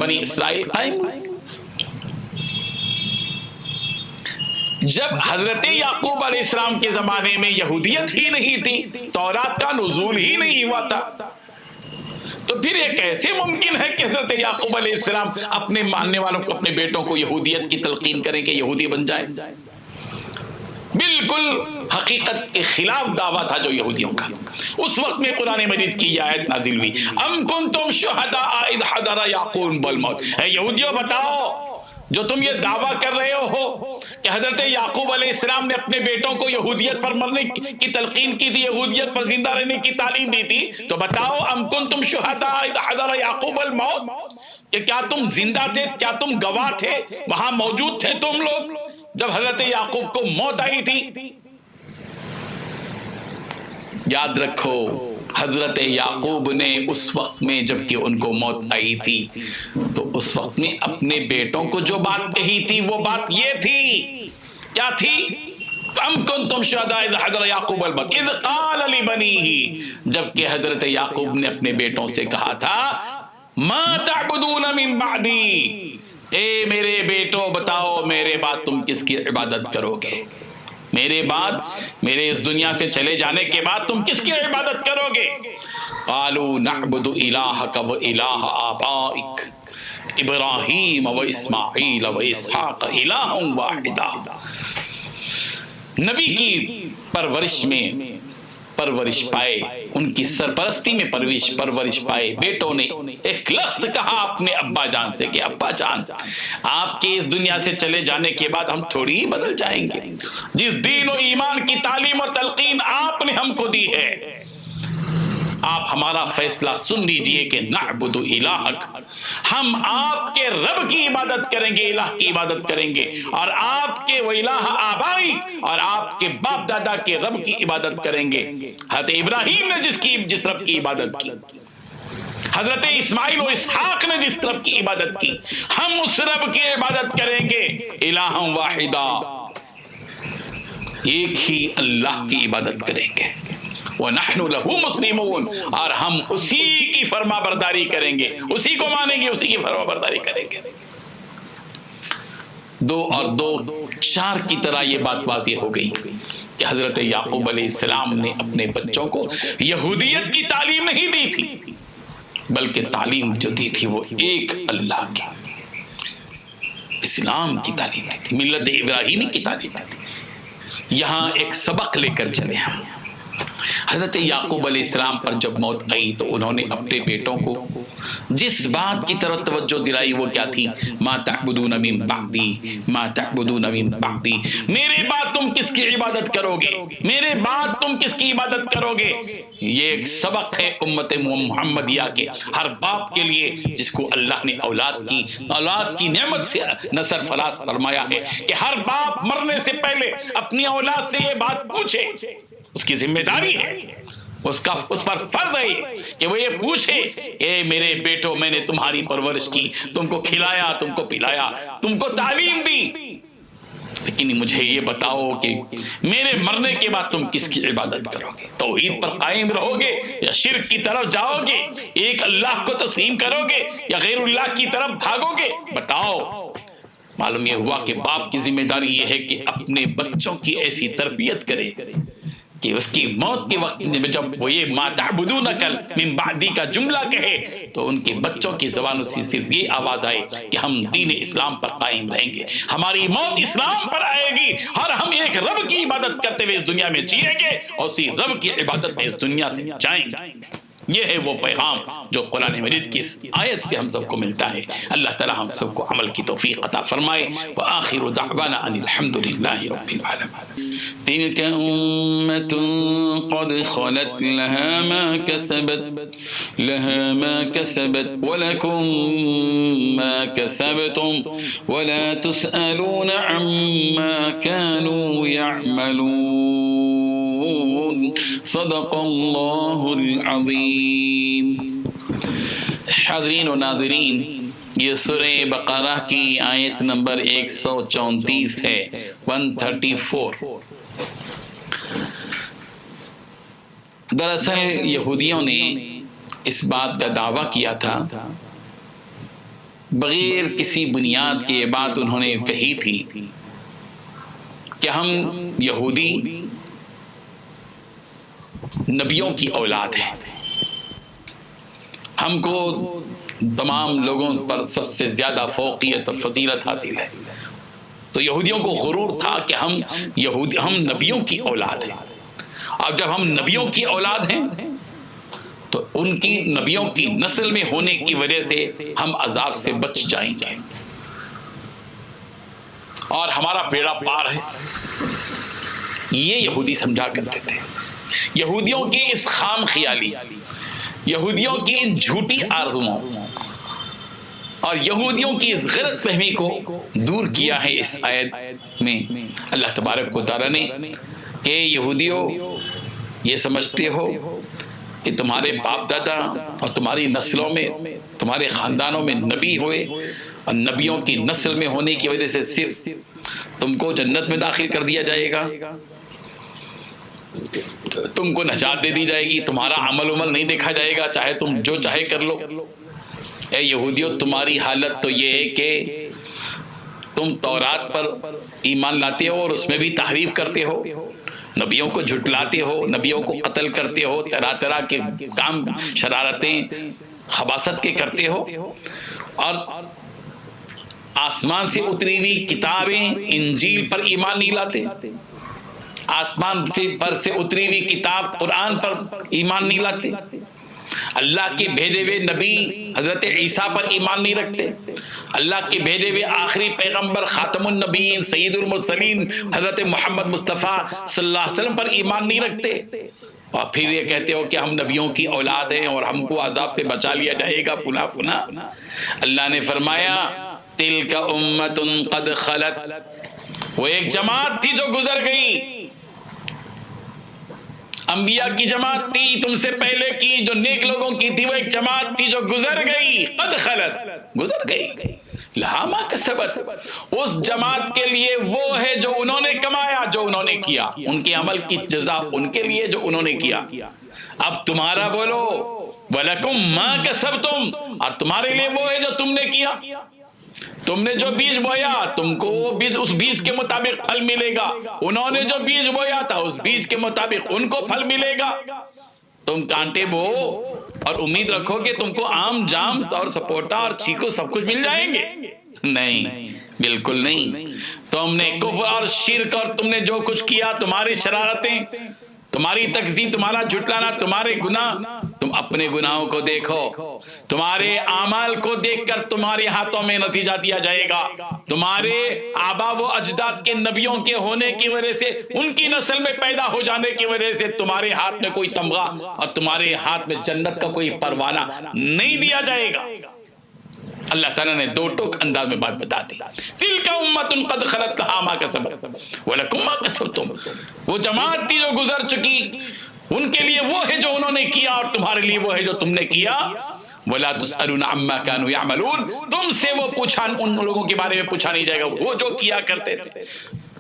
بنی اسرائیل قائم ہوئے۔ جب حضرت یعقوب علیہ السلام کے زمانے میں یہودیت ہی نہیں تھی، تورات کا نزول ہی نہیں ہوا تھا، تو پھر یہ کیسے ممکن ہے کہ حضرت یعقوب علیہ السلام اپنے ماننے والوں کو، اپنے بیٹوں کو یہودیت کی تلقین کریں کہ یہودی بن جائیں؟ بالکل حقیقت کے خلاف دعویٰ تھا جو یہودیوں کا۔ اس وقت میں قرآن مجید کی یہ آیت نازل ہوئی، ام کنتم شہداء اذ حضر یعقوب الموت، اے یہودیوں بتاؤ جو تم یہ دعویٰ کر رہے ہو کہ حضرت یعقوب علیہ السلام نے اپنے بیٹوں کو یہودیت پر مرنے کی تلقین کی تھی، یہودیت پر زندہ رہنے کی تعلیم دی تھی، تو بتاؤ ام کنتم شہداء اذ حضر یعقوب الموت، کہ کیا تم زندہ تھے، کیا تم گواہ تھے، وہاں موجود تھے تم لوگ جب حضرت یعقوب کو موت آئی تھی؟ یاد رکھو حضرت یعقوب نے اس وقت میں جب کہ ان کو موت آئی تھی تو اس وقت میں اپنے بیٹوں کو جو بات کہی تھی وہ بات یہ تھی، کیا تھی؟ ام کنتم شہداء اذ حضر یعقوب الموت اذ قال لبنیہ، جبکہ حضرت یعقوب نے اپنے بیٹوں سے کہا تھا ما تعبدون من بعدی، اے میرے بیٹو بتاؤ میرے بعد تم کس کی عبادت کرو گے؟ میرے بعد، میرے اس دنیا سے چلے جانے کے بعد تم کس کی عبادت کرو گے؟ قالوا نعبد الہک و الہ آبائک ابراہیم و اسماعیل و اسحاق الہ واحدا۔ نبی کی پرورش میں پرورش پائے، ان کی سرپرستی میں پرورش پائے بیٹوں نے ایک لخت کہا اپنے ابا جان سے کہ ابا جان آپ کے اس دنیا سے چلے جانے کے بعد ہم تھوڑی ہی بدل جائیں گے، جس دین و ایمان کی تعلیم و تلقین آپ نے ہم کو دی ہے، آپ ہمارا فیصلہ سن لیجئے کہ نعبد الہک، ہم آپ کے رب کی عبادت کریں گے، الہ کی عبادت کریں گے، اور آپ کے الہ آبائک، اور آپ کے باپ دادا کے رب کی عبادت کریں گے۔ حضرت ابراہیم نے جس رب کی عبادت کی، حضرت اسماعیل و اسحاق نے جس رب کی عبادت کی، ہم اس رب کی عبادت کریں گے، الہ واحدہ، ایک ہی اللہ کی عبادت کریں گے، وَنَحْنُ لَهُ مُسْلِمُونَ، اور ہم اسی کی فرما برداری کریں گے، اسی کو مانیں گے، اسی کی فرما برداری کریں گے۔ 2 اور 2 4 کی طرح یہ بات واضح ہو گئی کہ حضرت یعقوب علیہ السلام نے اپنے بچوں کو یہودیت کی تعلیم نہیں دی تھی، بلکہ تعلیم جو دی تھی وہ ایک اللہ کی، اسلام کی تعلیم دی تھی، ملت ابراہیمی کی تعلیم دی تھی۔ یہاں ایک سبق لے کر چلے ہم۔ حضرت یعقوب علیہ السلام پر جب موت آئی تو انہوں نے اپنے بیٹوں کو جس بات کی طرف توجہ دلائی وہ کیا تھی؟ ما تعبدون من بعدی، ما تعبدون من بعدی، میرے بعد تم کس کی عبادت کرو گے، میرے بعد تم کس کی عبادت کرو گے۔ یہ ایک سبق ہے امت محمدیہ کے ہر باپ کے لیے جس کو اللہ نے اولاد کی نعمت سے نصر فراز فرمایا ہے کہ ہر باپ مرنے سے پہلے اپنی اولاد سے یہ بات پوچھے، اس کی ذمہ داری ہے، اس پر فرض ہے کہ وہ یہ پوچھے اے میرے بیٹو میں نے تمہاری پرورش کی، تم کو کھلایا، تم کو پلایا، تم کو تعلیم دی، لیکن مجھے یہ بتاؤ کہ میرے مرنے کے بعد تم کس کی عبادت کرو گے؟ توحید پر قائم رہو گے یا شرک کی طرف جاؤ گے؟ ایک اللہ کو تسلیم کرو گے یا غیر اللہ کی طرف بھاگو گے؟ بتاؤ۔ معلوم یہ ہوا کہ باپ کی ذمہ داری یہ ہے کہ اپنے بچوں کی ایسی تربیت کرے کہ اس کی موت کے وقت جب وہ یہ ما تعبدون من بعدی کا جملہ کہے تو ان کے بچوں کی زبانوں سے صرف یہ آواز آئے کہ ہم دین اسلام پر قائم رہیں گے، ہماری موت اسلام پر آئے گی، اور ہم ایک رب کی عبادت کرتے ہوئے اس دنیا میں جیئیں گے اور اسی رب کی عبادت میں اس دنیا سے جائیں گے۔ یہ ہے وہ پیغام جو قرآن مجید کی اس آیت سے ہم سب کو ملتا ہے۔ اللہ تعالی ہم سب کو عمل کی توفیق عطا فرمائے۔ وآخر دعوانا ان الحمد للہ رب العالمین۔ تلك أمة قد خلت لها ما كسبت ولكم ما كسبتم ولا تسألون عما كانوا يعملون صدق اللہ العظیم۔ حاضرین و ناظرین، یہ سورہ بقرہ کی آیت نمبر 134 ہے، 134۔ دراصل یہودیوں نے اس بات کا دعویٰ کیا تھا، بغیر کسی بنیاد کے یہ بات انہوں نے کہی تھی کہ ہم یہودی نبیوں کی اولاد ہیں، ہم کو تمام لوگوں پر سب سے زیادہ فوقیت اور فضیلت حاصل ہے۔ تو یہودیوں کو غرور تھا کہ ہم نبیوں کی اولاد ہیں، اور جب ہم نبیوں کی اولاد ہیں تو ان کی نبیوں کی نسل میں ہونے کی وجہ سے ہم عذاب سے بچ جائیں گے اور ہمارا بیڑا پار ہے۔ یہ یہودی سمجھا کرتے تھے۔ یہودیوں کی اس خام خیالی، یہودیوں کی ان جھوٹی آرزوؤں اور یہودیوں کی اس غلط فہمی کو دور کیا ہے اس آیت میں اللہ تبارک و تعالیٰ نے کہ یہودیوں یہ سمجھتے ہو کہ تمہارے باپ دادا اور تمہاری نسلوں میں، تمہارے خاندانوں میں نبی ہوئے، اور نبیوں کی نسل میں ہونے کی وجہ سے صرف تم کو جنت میں داخل کر دیا جائے گا، تم کو نجات دے دی جائے گی، تمہارا عمل نہیں دیکھا جائے گا، چاہے تم جو چاہے کر لو۔ اے یہودیوں، تمہاری حالت تو یہ ہے کہ تم تورات پر ایمان لاتے ہو اور اس میں بھی تحریف کرتے ہو، نبیوں کو جھٹلاتے ہو، نبیوں کو قتل کرتے ہو، طرح طرح کے کام شرارتیں خباثت کے کرتے ہو، اور آسمان سے اتری ہوئی کتابیں انجیل پر ایمان نہیں لاتے، آسمان سے اتری ہوئی کتاب قرآن پر ایمان نہیں لاتے، اللہ کے بھیجے ہوئے نبی حضرت عیسیٰ پر ایمان نہیں رکھتے، اللہ کے بھیجے ہوئے آخری پیغمبر خاتم النبیین سید المرسلین حضرت محمد مصطفیٰ صلی اللہ علیہ وسلم پر ایمان نہیں رکھتے، اور پھر یہ کہتے ہو کہ ہم نبیوں کی اولاد ہیں اور ہم کو عذاب سے بچا لیا جائے گا فلاں فلاں۔ اللہ نے فرمایا تلک امت قد خلت، وہ ایک جماعت تھی جو گزر گئی، انبیاء کی جماعت تھی تم سے پہلے کی جو نیک لوگوں کی تھی، وہ ایک جماعت تھی جو گزر گئی، قد خلت، گزر گئی، لہا ما کسبت، اس جماعت کے لیے وہ ہے جو انہوں نے کمایا، جو انہوں نے کیا، ان کے عمل کی جزا ان کے لیے جو انہوں نے کیا۔ اب تمہارا بولو وَلَكُمْ مَا كَسَبْتُمْ، اور تمہارے لیے وہ ہے جو تم نے کیا، تم نے جو بیج بویا تم کو وہ بیج اس بیج کے مطابق پھل ملے گا، انہوں نے جو بیج بویا تھا اس بیج کے مطابق ان کو پھل ملے گا۔ تم کانٹے بو اور امید رکھو کہ تم کو آم جام اور سپوٹا اور چیکو سب کچھ مل جائیں گے، نہیں، بالکل نہیں۔ تم نے کفر اور شرک اور تم نے جو کچھ کیا، تمہاری شرارتیں، تمہاری تکذیب، تمہارا جھٹلانا، تمہارے گناہ، تم اپنے گناہوں کو دیکھو، تمہارے اعمال کو دیکھ کر تمہارے ہاتھوں میں نتیجہ دیا جائے گا۔ تمہارے آبا و اجداد کے نبیوں کے ہونے کی وجہ سے، ان کی نسل میں پیدا ہو جانے کی وجہ سے تمہارے ہاتھ میں کوئی تمغہ اور تمہارے ہاتھ میں جنت کا کوئی پروانہ نہیں دیا جائے گا۔ اللہ تعالیٰ نے دو ٹوک انداز میں بات بتا دی، تلک امت قد خلت لہا ما کسبت ولکم ما کسبتم، وہ جماعت تھی جو گزر چکی، ان کے لیے وہ ہے جو انہوں نے کیا اور تمہارے لیے وہ ہے جو تم نے کیا۔ ولا تسألون عما كانوا يعملون، تم سے وہ پوچھا، ان لوگوں کے بارے میں پوچھا نہیں جائے گا وہ جو کیا کرتے تھے۔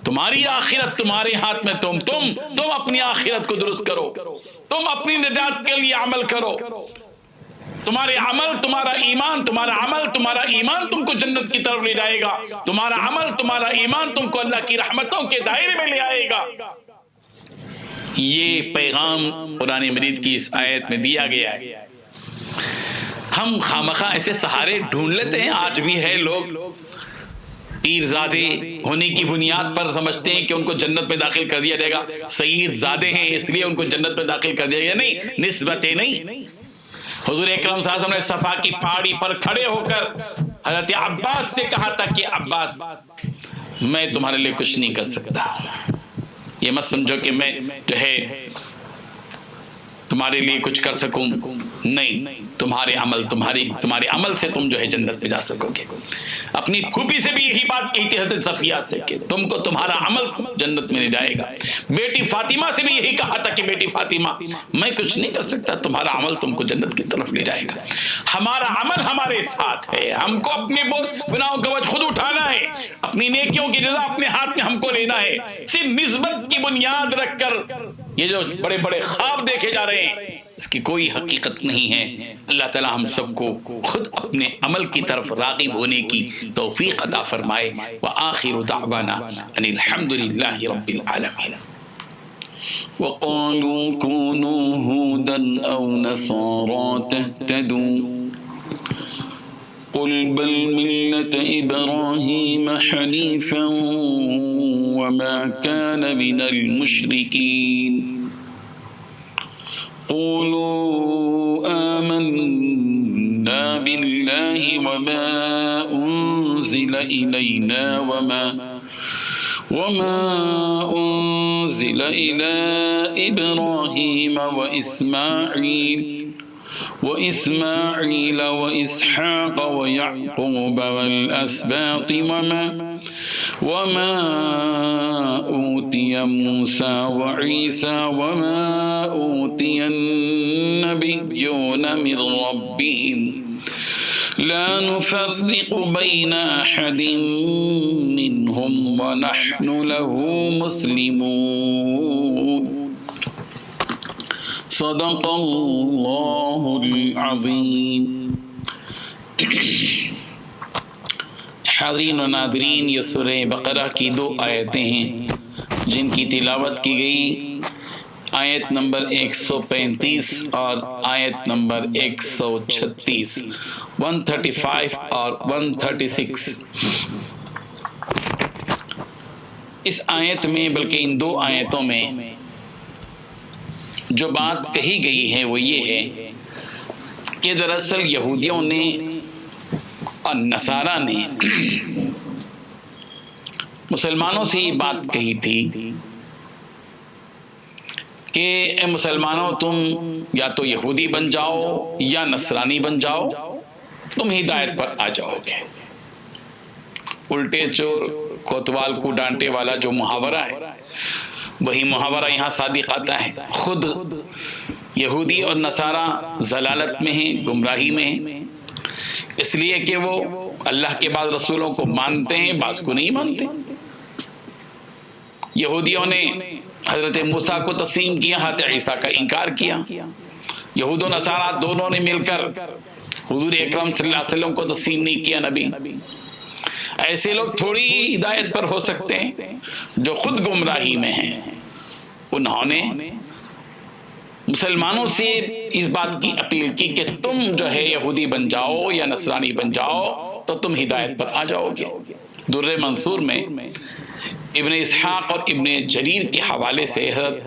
تمہاری آخرت تمہارے ہاتھ میں، تم اپنی آخرت کو درست کرو، تم اپنی نجات کے لیے عمل کرو، تمہارے عمل تمہارا ایمان، تمہارا عمل تمہارا ایمان تم کو جنت کی طرف لے جائے گا، تمہارا عمل تمہارا ایمان تم کو اللہ کی رحمتوں کے دائرے میں لے آئے گا۔ یہ پیغام قرآن مجید کی اس آیت میں دیا گیا ہے۔ ہم خامخواہ ایسے سہارے ڈھونڈ لیتے ہیں، آج بھی ہے لوگ پیر زادے ہونے کی بنیاد پر سمجھتے ہیں کہ ان کو جنت میں داخل کر دیا جائے گا، سید زادے ہیں اس لیے ان کو جنت میں داخل کر دیا جائے گا۔ نہیں، نسبتیں نہیں۔ حضور اکرم صلی اللہ علیہ وسلم نے صفا کی پہاڑی پر کھڑے ہو کر حضرت عباس سے کہا تھا کہ عباس میں تمہارے لیے کچھ نہیں کر سکتا، یہ مت سمجھو کہ میں جو ہے تمہارے لیے کچھ کر سکوں، نہیں، تمہارے عمل سے تم جو ہے جنت میں جا سکو گے۔ اپنی پھوپھی سے بھی یہی بات کہی تھی حضرت صفیہ سے کہ تم کو تمہارا عمل جنت میں لے جائے گا۔ بیٹی فاطمہ سے بھی یہی کہا تھا کہ بیٹی فاطمہ میں کچھ نہیں کر سکتا، تمہارا عمل تم کو جنت کی طرف لے جائے گا۔ ہمارا عمل ہمارے ساتھ ہے، ہم کو اپنے گناہوں کا بوجھ خود اٹھانا ہے، اپنی نیکیوں کی جزا اپنے ہاتھ میں ہم کو لینا ہے۔ صرف نسبت کی بنیاد رکھ کر یہ جو بڑے بڑے خواب دیکھے جا رہے ہیں اس کی کوئی حقیقت نہیں ہے۔ اللہ تعالی ہم سب کو خود اپنے عمل کی طرف راغب ہونے کی توفیق عطا فرمائے۔ وآخر دعوانا ان الحمد للہ رب العالمین۔ وقالوا كونوا هودا أو نصارى تهتدوا قل بل ملة إبراهيم حنيفا وما كان من المشركين قولوا آمنا بالله وما أنزل إلينا وما أنزل إلى إبراهيم وإسماعيل وإسحاق ويعقوب والأسباط وما أوتي موسى وعيسى وما أوتي النبيون من ربهم لا نفرق بين أحد منهم ونحن له مسلمون۔ صدق اللہ العظیم۔ حاضرین و ناظرین، یہ سورہ بقرہ کی 2 آیتیں ہیں جن کی تلاوت کی گئی، آیت نمبر 135 اور آیت نمبر 136، 135 اور 136۔ اس آیت میں، بلکہ ان 2 آیتوں میں جو بات کہی گئی ہے وہ یہ ہے کہ دراصل یہودیوں نے اور نصارہ نے مسلمانوں سے یہ بات کہی تھی کہ اے مسلمانوں، تم یا تو یہودی بن جاؤ یا نصرانی بن جاؤ، تم ہدایت پر آ جاؤ گے۔ الٹے چور کوتوال کو ڈانٹے والا جو محاورہ ہے، وہی محاورہ یہاں صادق آتا ہے۔ خود یہودی اور نصارہ ضلالت میں ہیں، گمراہی میں ہیں، اس لیے کہ وہ اللہ کے بعد رسولوں کو مانتے ہیں، بعض کو نہیں مانتے۔ یہودیوں نے حضرت موسیٰ کو تسلیم کیا، حضرت عیسیٰ کا انکار کیا۔ یہود و نصارہ دونوں نے مل کر حضور اکرم صلی اللہ علیہ وسلم کو تسلیم نہیں کیا نبی۔ ایسے لوگ تھوڑی ہدایت پر ہو سکتے ہیں جو خود گمراہی میں ہیں۔ انہوں نے مسلمانوں سے اس بات کی اپیل کی کہ تم جو ہے یہودی بن جاؤ یا نصرانی بن جاؤ تو تم ہدایت پر آ جاؤ گے۔ در منصور میں ابن اسحاق اور ابن جریر کے حوالے سے حضرت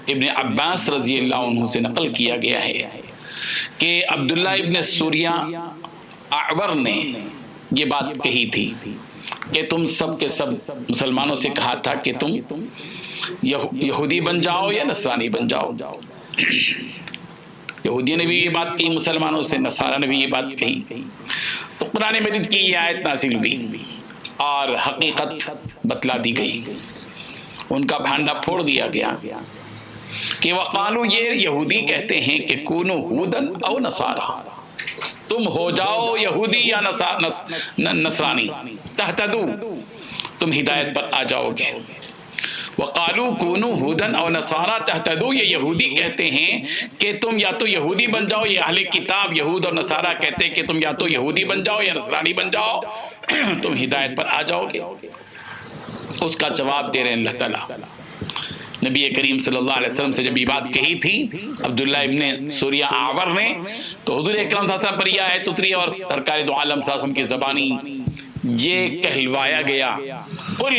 ابن عباس رضی اللہ عنہ سے نقل کیا گیا ہے کہ عبداللہ ابن سوریہ اعور نے یہ بات کہی تھی کہ تم سب کے سب مسلمانوں سے کہا تھا کہ تم یہودی بن جاؤ یا نصرانی بن جاؤ۔ یہودی نے بھی یہ بات کہی مسلمانوں سے، نصارہ نے بھی یہ بات کہی۔ تو قرآن مجید کی یہ آیت نازل ہوئی اور حقیقت بتلا دی گئی، ان کا بھانڈا پھوڑ دیا گیا کہ وقالو، یہ یہودی کہتے ہیں کہ کونو ہودن او نصارہ، تم ہو جاؤ یہودی یا نصرانی، تہتدو، تم ہدایت پر آ جاؤ گے۔ وقالو کونو ہودن او نصارہ تہتدو، یہ یہودی کہتے ہیں کہ تم یا تو یہودی بن جاؤ، یہ اہل کتاب یہود اور نصارہ کہتے ہیں کہ تم یا تو یہودی بن جاؤ یا نصرانی بن جاؤ، تم ہدایت پر آ جاؤ گے۔ اس کا جواب دے رہے ہیں اللہ تعالیٰ نبی کریم صلی اللہ علیہ وسلم سے جب یہ بات کہی تھی عبداللہ ابن سوریہ آور نے، تو حضور اکرم صلی اللہ علیہ وسلم پر یہ آیت اتری اور سرکار دو عالم صلی اللہ علیہ وسلم کی زبانی یہ کہلوایا گیا، قل،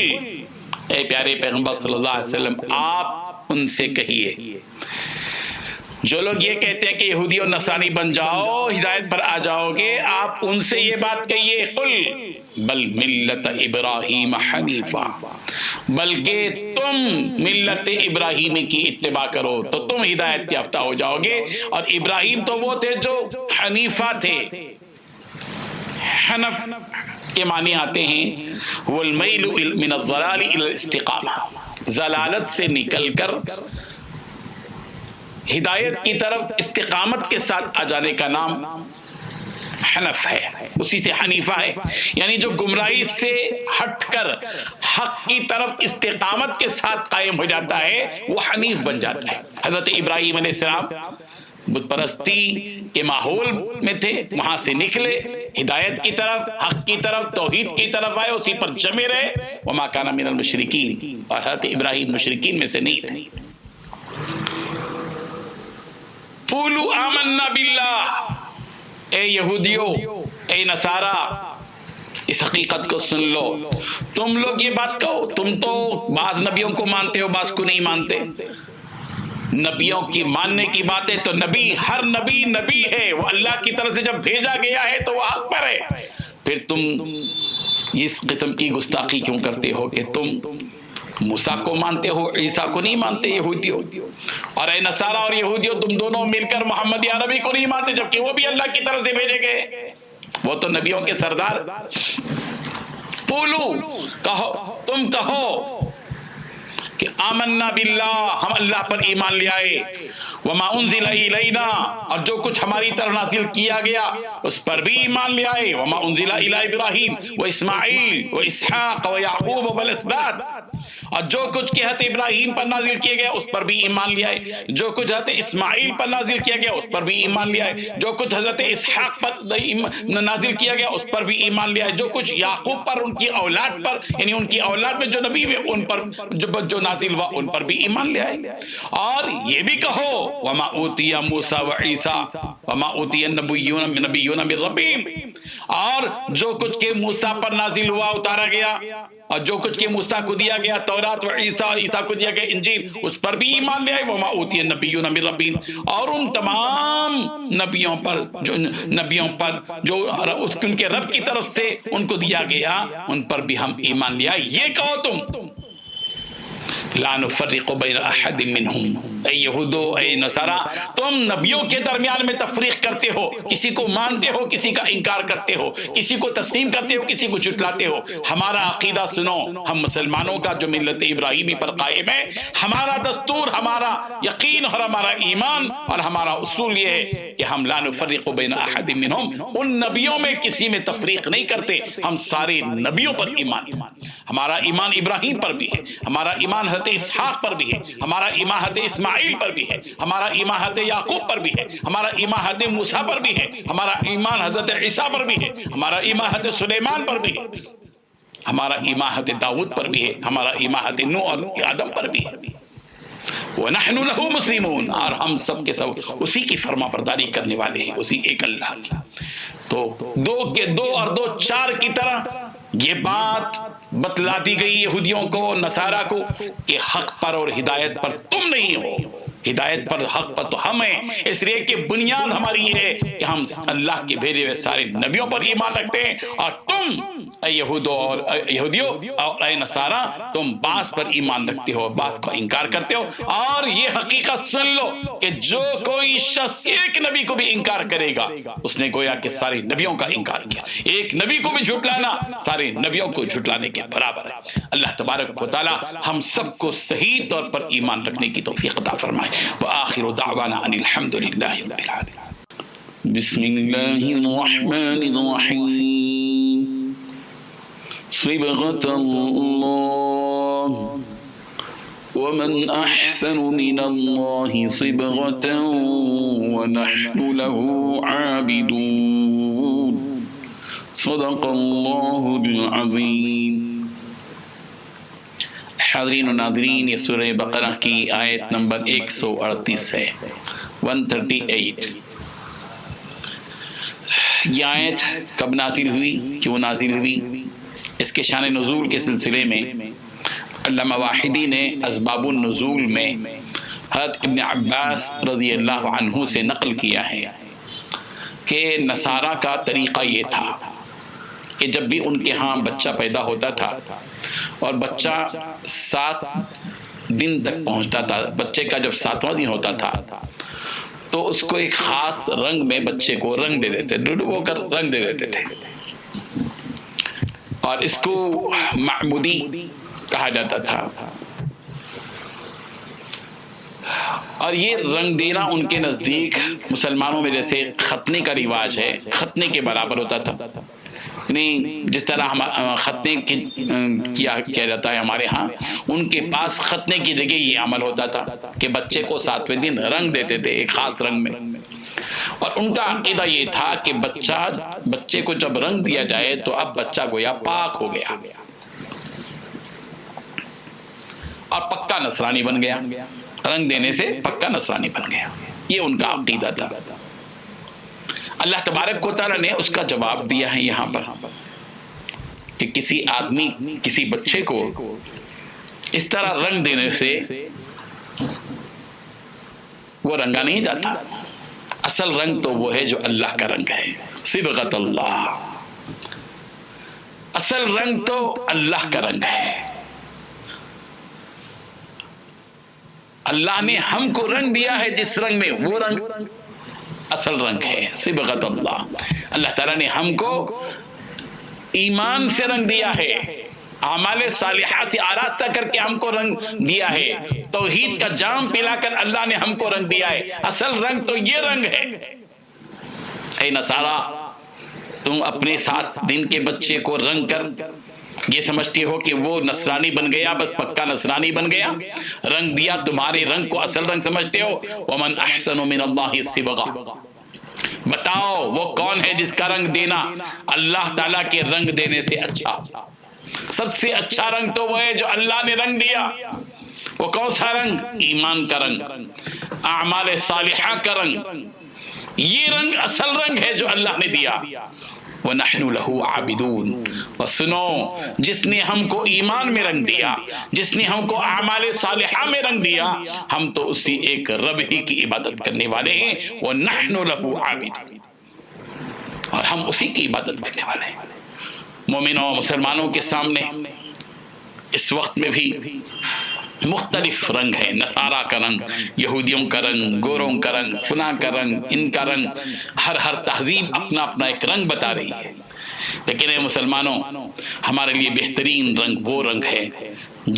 اے پیارے پیغمبر صلی اللہ علیہ وسلم آپ ان سے کہیے، جو لوگ یہ کہتے ہیں کہ یہودی اور نصرانی بن جاؤ، ہدایت پر آ جاؤ گے، آپ ان سے یہ بات کہیے، قل بل ملت ابراہیم حنیفا، بلکہ تم ملت ابراہیمی کی اتباع کرو تو تم ہدایت یافتہ ہو جاؤ گے۔ اور ابراہیم تو وہ تھے جو حنیفہ تھے۔ حنف کے معنی آتے ہیں والمیل من الضلال الى الاستقامہ، ضلالت سے نکل کر ہدایت کی طرف استقامت کے ساتھ آ جانے کا نام حنف ہے، اسی سے حنیفہ ہے، یعنی جو گمراہی سے ہٹ کر حق کی طرف استقامت کے ساتھ قائم ہو جاتا ہے وہ حنیف بن جاتا ہے۔ حضرت ابراہیم علیہ السلام بت پرستی کے ماحول میں تھے، وہاں سے نکلے، ہدایت کی طرف، حق کی طرف، توحید کی طرف آئے، اسی پر جمے رہے، وما کان من المشرکین، اور حضرت ابراہیم مشرکین میں سے نہیں تھے۔ قولوا آمنا باللہ، اے یہودیو، اے نصارہ، اس حقیقت کو سن لو، تم لوگ یہ بات کہو، تم تو بعض نبیوں کو مانتے ہو، بعض کو نہیں مانتے۔ نبیوں کی ماننے کی بات ہے تو نبی، ہر نبی نبی ہے، وہ اللہ کی طرف سے جب بھیجا گیا ہے تو وہ حق پر ہے۔ پھر تم اس قسم کی گستاخی کیوں کرتے ہو کہ تم موسیٰ کو مانتے ہو، عیسیٰ کو نہیں مانتے یہودیوں، اور اے نصارہ اور یہودیوں تم دونوں مل کر محمد یا نبی کو نہیں مانتے، جبکہ وہ بھی اللہ کی طرف سے بھیجے گئے، وہ تو نبیوں کے سردار۔ قولو، کہو، تم کہو کہ آمنا باللہ، ہم اللہ پر ایمان لے آئے، وما انزل الینا، اور جو کچھ ہماری طرف نازل کیا گیا اس پر بھی ایمان لے آئے، وما انزل الی ابراہیم و اسماعیل و اسحاق و یعقوب والاسباط، اور جو کچھ کہ حضرت ابراہیم پر نازل کیا گیا اس پر بھی ایمان لے آئے، جو کچھ حضرت اسماعیل پر نازل کیا گیا اس پر بھی ایمان لے آئے، جو کچھ حضرت اسحاق پر نازل کیا گیا اس پر بھی ایمان لے آئے، جو کچھ یعقوب پر، ان کی اولاد پر، یعنی ان کی اولاد میں جو نبی ہوئے ان پر جو نازل ہوا ان پر بھی ایمان لے آئے۔ اور یہ بھی کہو وما اوتی موسیٰ و عیسیٰ وما اوتی النبیون من ربہم، اور جو کچھ کہ موسیٰ پر نازل ہوا، اتارا گیا، اور جو کچھ کہ موسیٰ کو دیا گیا تورات، و عیسیٰ کو دیا گیا انجیل، اس پر بھی ایمان لے آئے، وما اوتی النبیون من ربہم، اور ان تمام نبیوں پر جو ان کے رب کی طرف سے ان کو دیا گیا ان پر بھی ہم ایمان لے آئے۔ یہ کہو تم لا نفرق بین احد منہم، اے یہودو، اے نصارہ، تم نبیوں کے درمیان میں تفریق کرتے ہو، کسی کو مانتے ہو، کسی کا انکار کرتے ہو، کسی کو تسلیم کرتے ہو، کسی کو جھٹلاتے ہو۔ ہمارا عقیدہ سنو، ہم مسلمانوں کا جو ملت ابراہیمی پر قائم ہے، ہمارا دستور، ہمارا یقین اور ہمارا ایمان اور ہمارا اصول یہ ہے کہ ہم لا نفرق بین احد منہم، ان نبیوں میں کسی میں تفریق نہیں کرتے، ہم سارے نبیوں پر ایمان، ہمارا ایمان ابراہیم پر بھی ہے، ہمارا ایمان حضرت اسحاق پر بھی ہے، ہمارا ایمان حضرت اسماعیل پر بھی ہے، ہمارا ایمان حضرت یعقوب پر بھی ہے، ہمارا ایمان حضرت موسیٰ پر بھی ہے، ہمارا ایمان حضرت عیسیٰ پر بھی ہے، ہمارا ایمان حضرت سلیمان پر بھی ہے، ہمارا ایمان حضرت داؤد پر بھی ہے، ہمارا ایمان حضرت نوح اور آدم پر بھی ہے، وَنَحْنُ لَهُ مُسْلِمُونَ، اور ہم سب کے سب اسی کی فرما برداری کرنے والے ہیں، اسی ایک اللہ کی۔ تو دو کے دو اور دو چار کی طرح یہ بات بتلا دی گئی یہودیوں کو، نصارہ کو، کہ حق پر اور ہدایت پر تم نہیں ہو، ہدایت پر، حق پر تو ہم ہیں، اس لیے کہ بنیاد ہماری یہ ہے کہ ہم اللہ کے بھیجے ہوئے سارے نبیوں پر ایمان رکھتے ہیں، اور تم اے یہودیو اور اے نصارہ، تم بعض پر ایمان رکھتے ہو، بعض کو انکار کرتے ہو۔ اور یہ حقیقت سن لو کہ جو کوئی شخص ایک نبی کو بھی انکار کرے گا اس نے گویا کہ سارے نبیوں کا انکار کیا، ایک نبی کو بھی جھٹلانا سارے نبیوں کو جھٹلانے کے برابر ہے۔ اللہ تبارک و تعالی ہم سب کو صحیح طور پر ایمان رکھنے کی توفیق عطا فرمائے۔ وآخر دعوانا ان الحمد للہ رب العالمین۔ بسم اللہ الرحمن الرحیم۔ صبغۃ اللہ ومن احسن من اللہ صبغۃ ونحن له عابدون۔ صدق اللہ العظیم۔ حاضرین و ناظرین، یہ سورہ بقرہ کی آیت نمبر 138 ہے، 138۔ یہ آیت کب نازل ہوئی، کیوں نازل ہوئی، اس کے شان نزول کے سلسلے میں علامہ واحدی نے اسباب النزول میں حضرت ابن عباس رضی اللہ عنہ سے نقل کیا ہے کہ نصارہ کا طریقہ یہ تھا کہ جب بھی ان کے ہاں بچہ پیدا ہوتا تھا اور بچہ 7 دن تک پہنچتا تھا، بچے کا جب 7واں دن ہوتا تھا تو اس کو ایک خاص رنگ میں بچے کو رنگ دے دیتے، ڈبو کر رنگ دے دیتے تھے، اور اس کو معمودی کہا جاتا تھا۔ اور یہ رنگ دینا ان کے نزدیک مسلمانوں میں جیسے ختنے کا رواج ہے، ختنے کے برابر ہوتا تھا، یعنی جس طرح ہم ختنے کیا جاتا ہے ہمارے ہاں، ان کے پاس ختنے کی جگہ یہ عمل ہوتا تھا کہ بچے کو 7ویں دن رنگ دیتے تھے ایک خاص رنگ میں، اور ان کا عقیدہ یہ تھا کہ بچے کو جب رنگ دیا جائے تو اب بچہ گویا پاک ہو گیا اور پکا نصرانی بن گیا، رنگ دینے سے پکا نصرانی بن گیا، یہ ان کا عقیدہ تھا۔ اللہ تبارک و تعالیٰ نے اس کا جواب دیا ہے یہاں پر کہ کسی آدمی کسی بچے کو اس طرح رنگ دینے سے وہ رنگا نہیں جاتا، اصل رنگ تو وہ ہے جو اللہ کا رنگ ہے، صبغت اللہ، اصل رنگ تو اللہ کا رنگ ہے۔ اللہ نے ہم کو رنگ دیا ہے جس رنگ میں، وہ رنگ اصل رنگ ہے، صبغت اللہ۔ اللہ تعالیٰ نے ہم کو ایمان سے رنگ دیا ہے، اعمال صالحہ سے آراستہ کر کے ہم کو رنگ دیا ہے، توحید کا جام پلا کر اللہ نے ہم کو رنگ دیا ہے، اصل رنگ تو یہ رنگ ہے۔ اے نصارہ، تم اپنے 7 دن کے بچے کو رنگ کر یہ سمجھتے ہو کہ وہ نصرانی بن گیا، بس پکا نصرانی بن گیا، رنگ دیا، تمہارے رنگ کو اصل رنگ سمجھتے ہو۔ وَمَنْ أَحْسَنُ مِنَ اللَّهِ صِبْغَةً، بتاؤ وہ کون ہے جس کا رنگ دینا اللہ تعالیٰ کے رنگ دینے سے اچھا، سب سے اچھا رنگ تو وہ ہے جو اللہ نے رنگ دیا۔ وہ کون سا رنگ؟ ایمان کا رنگ، اعمال صالحہ کا رنگ، یہ رنگ اصل رنگ ہے جو اللہ نے دیا۔ وَنَحْنُ لَهُ عَابِدُونَ، اور سنو، جس نے ہم کو ایمان میں رنگ دیا، جس نے ہم کو اعمال صالحہ میں رنگ دیا، ہم تو اسی ایک رب ہی کی عبادت کرنے والے ہیں۔ وَنَحْنُ لَهُ عَابِدُونَ، اور ہم اسی کی عبادت کرنے والے ہیں۔ مومنوں، مسلمانوں کے سامنے اس وقت میں بھی مختلف رنگ ہے، نصارہ کا رنگ، یہودیوں کا رنگ، گوروں کا رنگ، فلاں کا رنگ، ان کا رنگ، ہر تہذیب اپنا اپنا ایک رنگ بتا رہی ہے، لیکن اے مسلمانوں، ہمارے لیے بہترین رنگ وہ رنگ ہے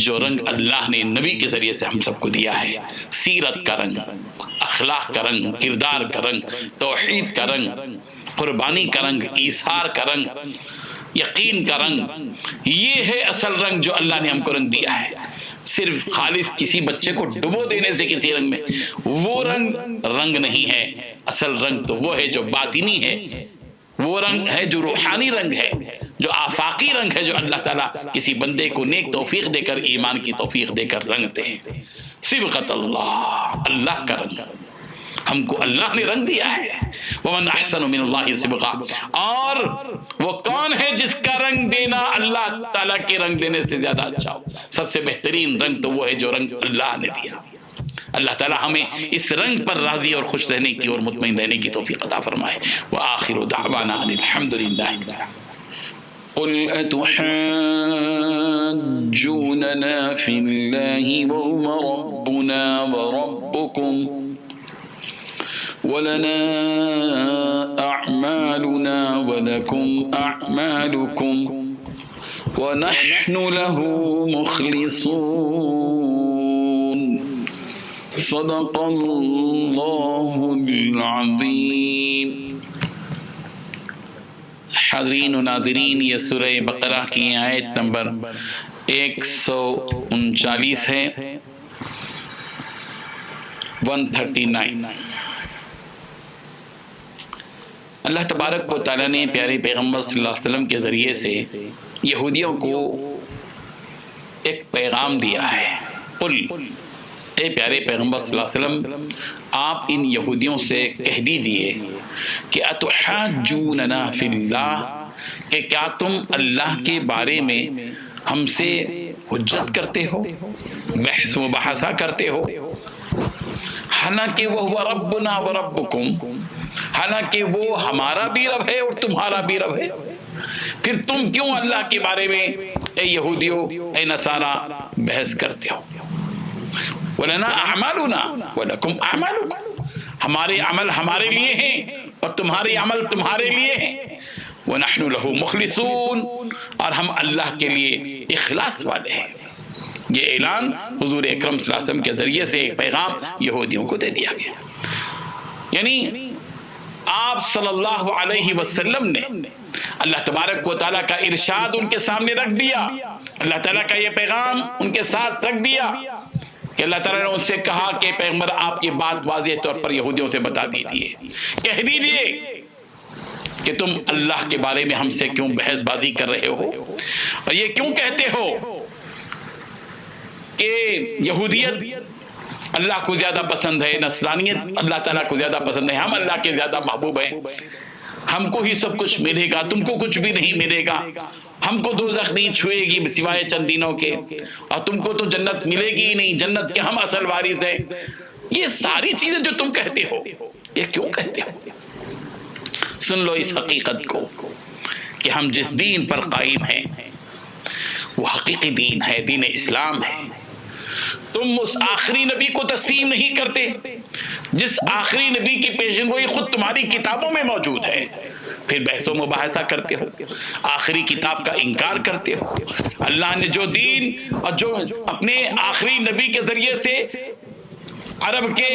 جو رنگ اللہ نے نبی کے ذریعے سے ہم سب کو دیا ہے، سیرت کا رنگ، اخلاق کا رنگ، کردار کا رنگ، توحید کا رنگ، قربانی کا رنگ، ایثار کا رنگ، یقین کا رنگ، یہ ہے اصل رنگ جو اللہ نے ہم کو رنگ دیا ہے۔ صرف خالص کسی بچے کو ڈبو دینے سے کسی رنگ میں، وہ رنگ نہیں ہے، اصل رنگ تو وہ ہے جو باطنی ہے، وہ رنگ ہے جو روحانی رنگ ہے، جو آفاقی رنگ ہے، جو اللہ تعالیٰ کسی بندے کو نیک توفیق دے کر، ایمان کی توفیق دے کر رنگ دے۔ صبغت اللہ، اللہ کا رنگ، ہم کو اللہ نے رنگ دیا ہے۔ وَمَنْ أَحْسَنُ مِنَ اللَّهِ صِبْغَةً، اور وہ کون ہے جس کا رنگ دینا اللہ تعالیٰ کے رنگ دینے سے زیادہ اچھا ہو؟ سب سے بہترین رنگ تو وہ ہے جو رنگ اللہ نے دیا۔ اللہ تعالیٰ ہمیں اس رنگ پر راضی اور خوش رہنے کی اور مطمئن رہنے کی توفیق عطا فرمائے۔ وآخر دعوانا ان الحمد للہ۔ قل أتحاجوننا في الله وهو ربنا وربكم ولنا أعمالنا ولكم أعمالكم ونحن له مخلصون، صدق الله العظيم۔ حاضرین و ناظرین، یہ سورہ بقرہ کی آیت نمبر 139 ہے، 139۔ اللہ تبارک و تعالیٰ نے پیارے پیغمبر صلی اللہ علیہ وسلم کے ذریعے سے یہودیوں کو ایک پیغام دیا ہے. قل، اے پیارے پیغمبر صلی اللہ علیہ وسلم، آپ ان یہودیوں سے کہہ دیجئے کہ اتحاجوننا فی اللہ، کہ کیا تم اللہ کے بارے میں ہم سے حجت کرتے ہو، بحث و مباحثہ کرتے ہو، حالانکہ وہ ربنا و ربکم، حالانکہ وہ ہمارا بھی رب ہے اور تمہارا بھی رب ہے. پھر تم کیوں اللہ کے بارے میں اے یہودیو، اے نصارہ بحث کرتے ہو؟ وَلَنَا أَعْمَالُنَا وَلَكُمْ أَعْمَالُكُمْ، ہمارے عمل ہمارے لیے ہیں اور تمہارے عمل تمہارے لیے ہیں. وَنَحْنُ لَهُ مُخْلِصُونَ، اور ہم اللہ کے لیے اخلاص والے ہیں. یہ اعلان حضور اکرم صلی اللہ علیہ وسلم کے ذریعے سے ایک پیغام یہودیوں کو دے دیا گیا. یعنی آپ صلی اللہ علیہ وسلم نے اللہ تبارک و تعالیٰ کا ارشاد ان کے سامنے رکھ دیا، اللہ تعالیٰ کا یہ پیغام ان کے ساتھ رکھ دیا کہ اللہ تعالیٰ نے ان سے کہا کہ پیغمبر آپ یہ بات واضح طور پر یہودیوں سے بتا دیجئے، کہہ دیجئے کہ تم اللہ کے بارے میں ہم سے کیوں بحث بازی کر رہے ہو، اور یہ کیوں کہتے ہو کہ یہودیت اللہ کو زیادہ پسند ہے، نصرانیت اللہ تعالیٰ کو زیادہ پسند ہے، ہم اللہ کے زیادہ محبوب ہیں، ہم کو ہی سب کچھ ملے گا، تم کو کچھ بھی نہیں ملے گا، ہم کو دوزخ نہیں چھوئے گی سوائے چند دنوں کے، اور تم کو تو جنت ملے گی ہی نہیں، جنت کے ہم اصل وارث ہیں. یہ ساری چیزیں جو تم کہتے ہو، یہ کیوں کہتے ہو؟ سن لو اس حقیقت کو کہ ہم جس دین پر قائم ہیں وہ حقیقی دین ہے، دین اسلام ہے. تم اس آخری نبی کو تسلیم نہیں کرتے جس آخری نبی کی پیشن گوئی خود تمہاری کتابوں میں موجود ہے، پھر بحث و مباحثہ کرتے ہو، آخری کتاب کا انکار کرتے ہو. اللہ نے جو دین اور جو اپنے آخری نبی کے ذریعے سے عرب کے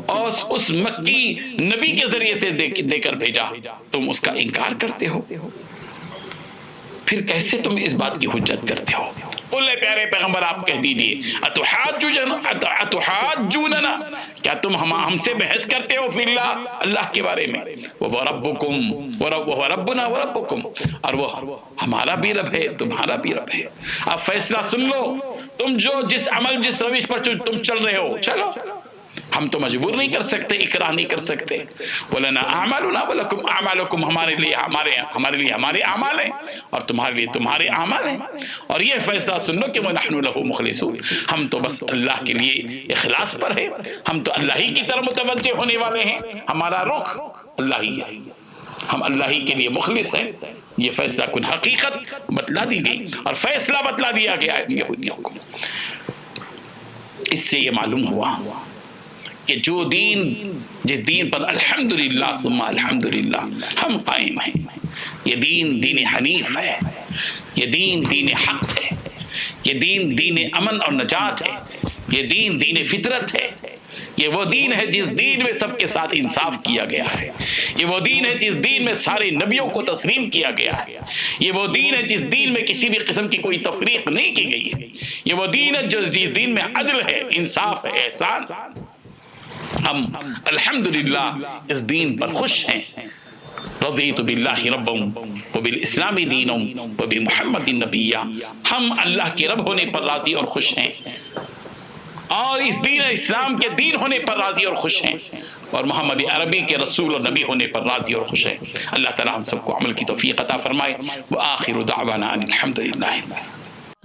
اور اس مکی نبی کے ذریعے سے دے کر بھیجا، تم اس کا انکار کرتے ہو. پھر کیسے تم اس بات کی حجت کرتے ہو؟ قل، پیارے پیغمبر آپ کہہ دیجئے اتحاجوننا، کیا تم ہم سے بحث کرتے ہو فی اللہ، اللہ کے بارے میں. وہ ربکم وہ ربنا و ربکم، اور وہ ہمارا بھی رب ہے تمہارا بھی رب ہے. اب فیصلہ سن لو، تم جو جس عمل جس روش پر تم چل رہے ہو چلو، ہم تو مجبور نہیں کر سکتے، اکراہ نہیں کر سکتے. وَلَنَا أَعْمَالُنَا وَلَكُمْ أَعْمَالُكُمْ، ہمارے لیے ہمارے اعمال ہیں اور تمہارے لیے تمہارے اعمال ہیں. اور یہ فیصلہ سن لو کہ وَنَحْنُ لَهُ مُخْلِصُونَ، ہم تو بس اللہ کے لیے اخلاص پر ہے، ہم تو اللہ ہی کی طرف متوجہ ہونے والے ہیں، ہمارا رخ اللہ ہی ہے، ہم اللہ ہی کے لیے مخلص ہیں. یہ فیصلہ کن حقیقت بتلا دی گئی اور فیصلہ بتلا دیا گیا یہودیوں کو. اس سے یہ معلوم ہوا کہ جو دین جس دین پر الحمدللہ ثم الحمدللہ ہم قائم ہیں، یہ دین دین حنیف ہے، یہ دین دین حق ہے، یہ دین دین امن اور نجات ہے، یہ دین دین فطرت ہے. یہ وہ دین ہے جس دین میں سب کے ساتھ انصاف کیا گیا ہے. یہ وہ دین ہے جس دین میں سارے نبیوں کو تسلیم کیا گیا ہے. یہ وہ دین ہے جس دین میں کسی بھی قسم کی کوئی تفریق نہیں کی گئی ہے. یہ وہ دین ہے جس دین میں عدل ہے، انصاف ہے، احسان. ہم الحمدللہ اس دین پر خوش ہیں. رضیت باللہ ربا وبالاسلام دینا وبمحمد نبیا، ہم اللہ کے رب ہونے پر راضی اور خوش ہیں، اور اس دین اسلام کے دین ہونے پر راضی اور خوش ہیں، اور محمد عربی کے رسول اور نبی ہونے پر راضی اور خوش ہیں. اللہ تعالی ہم سب کو عمل کی توفیق عطا فرمائے. وآخر دعوانا ان الحمدللہ.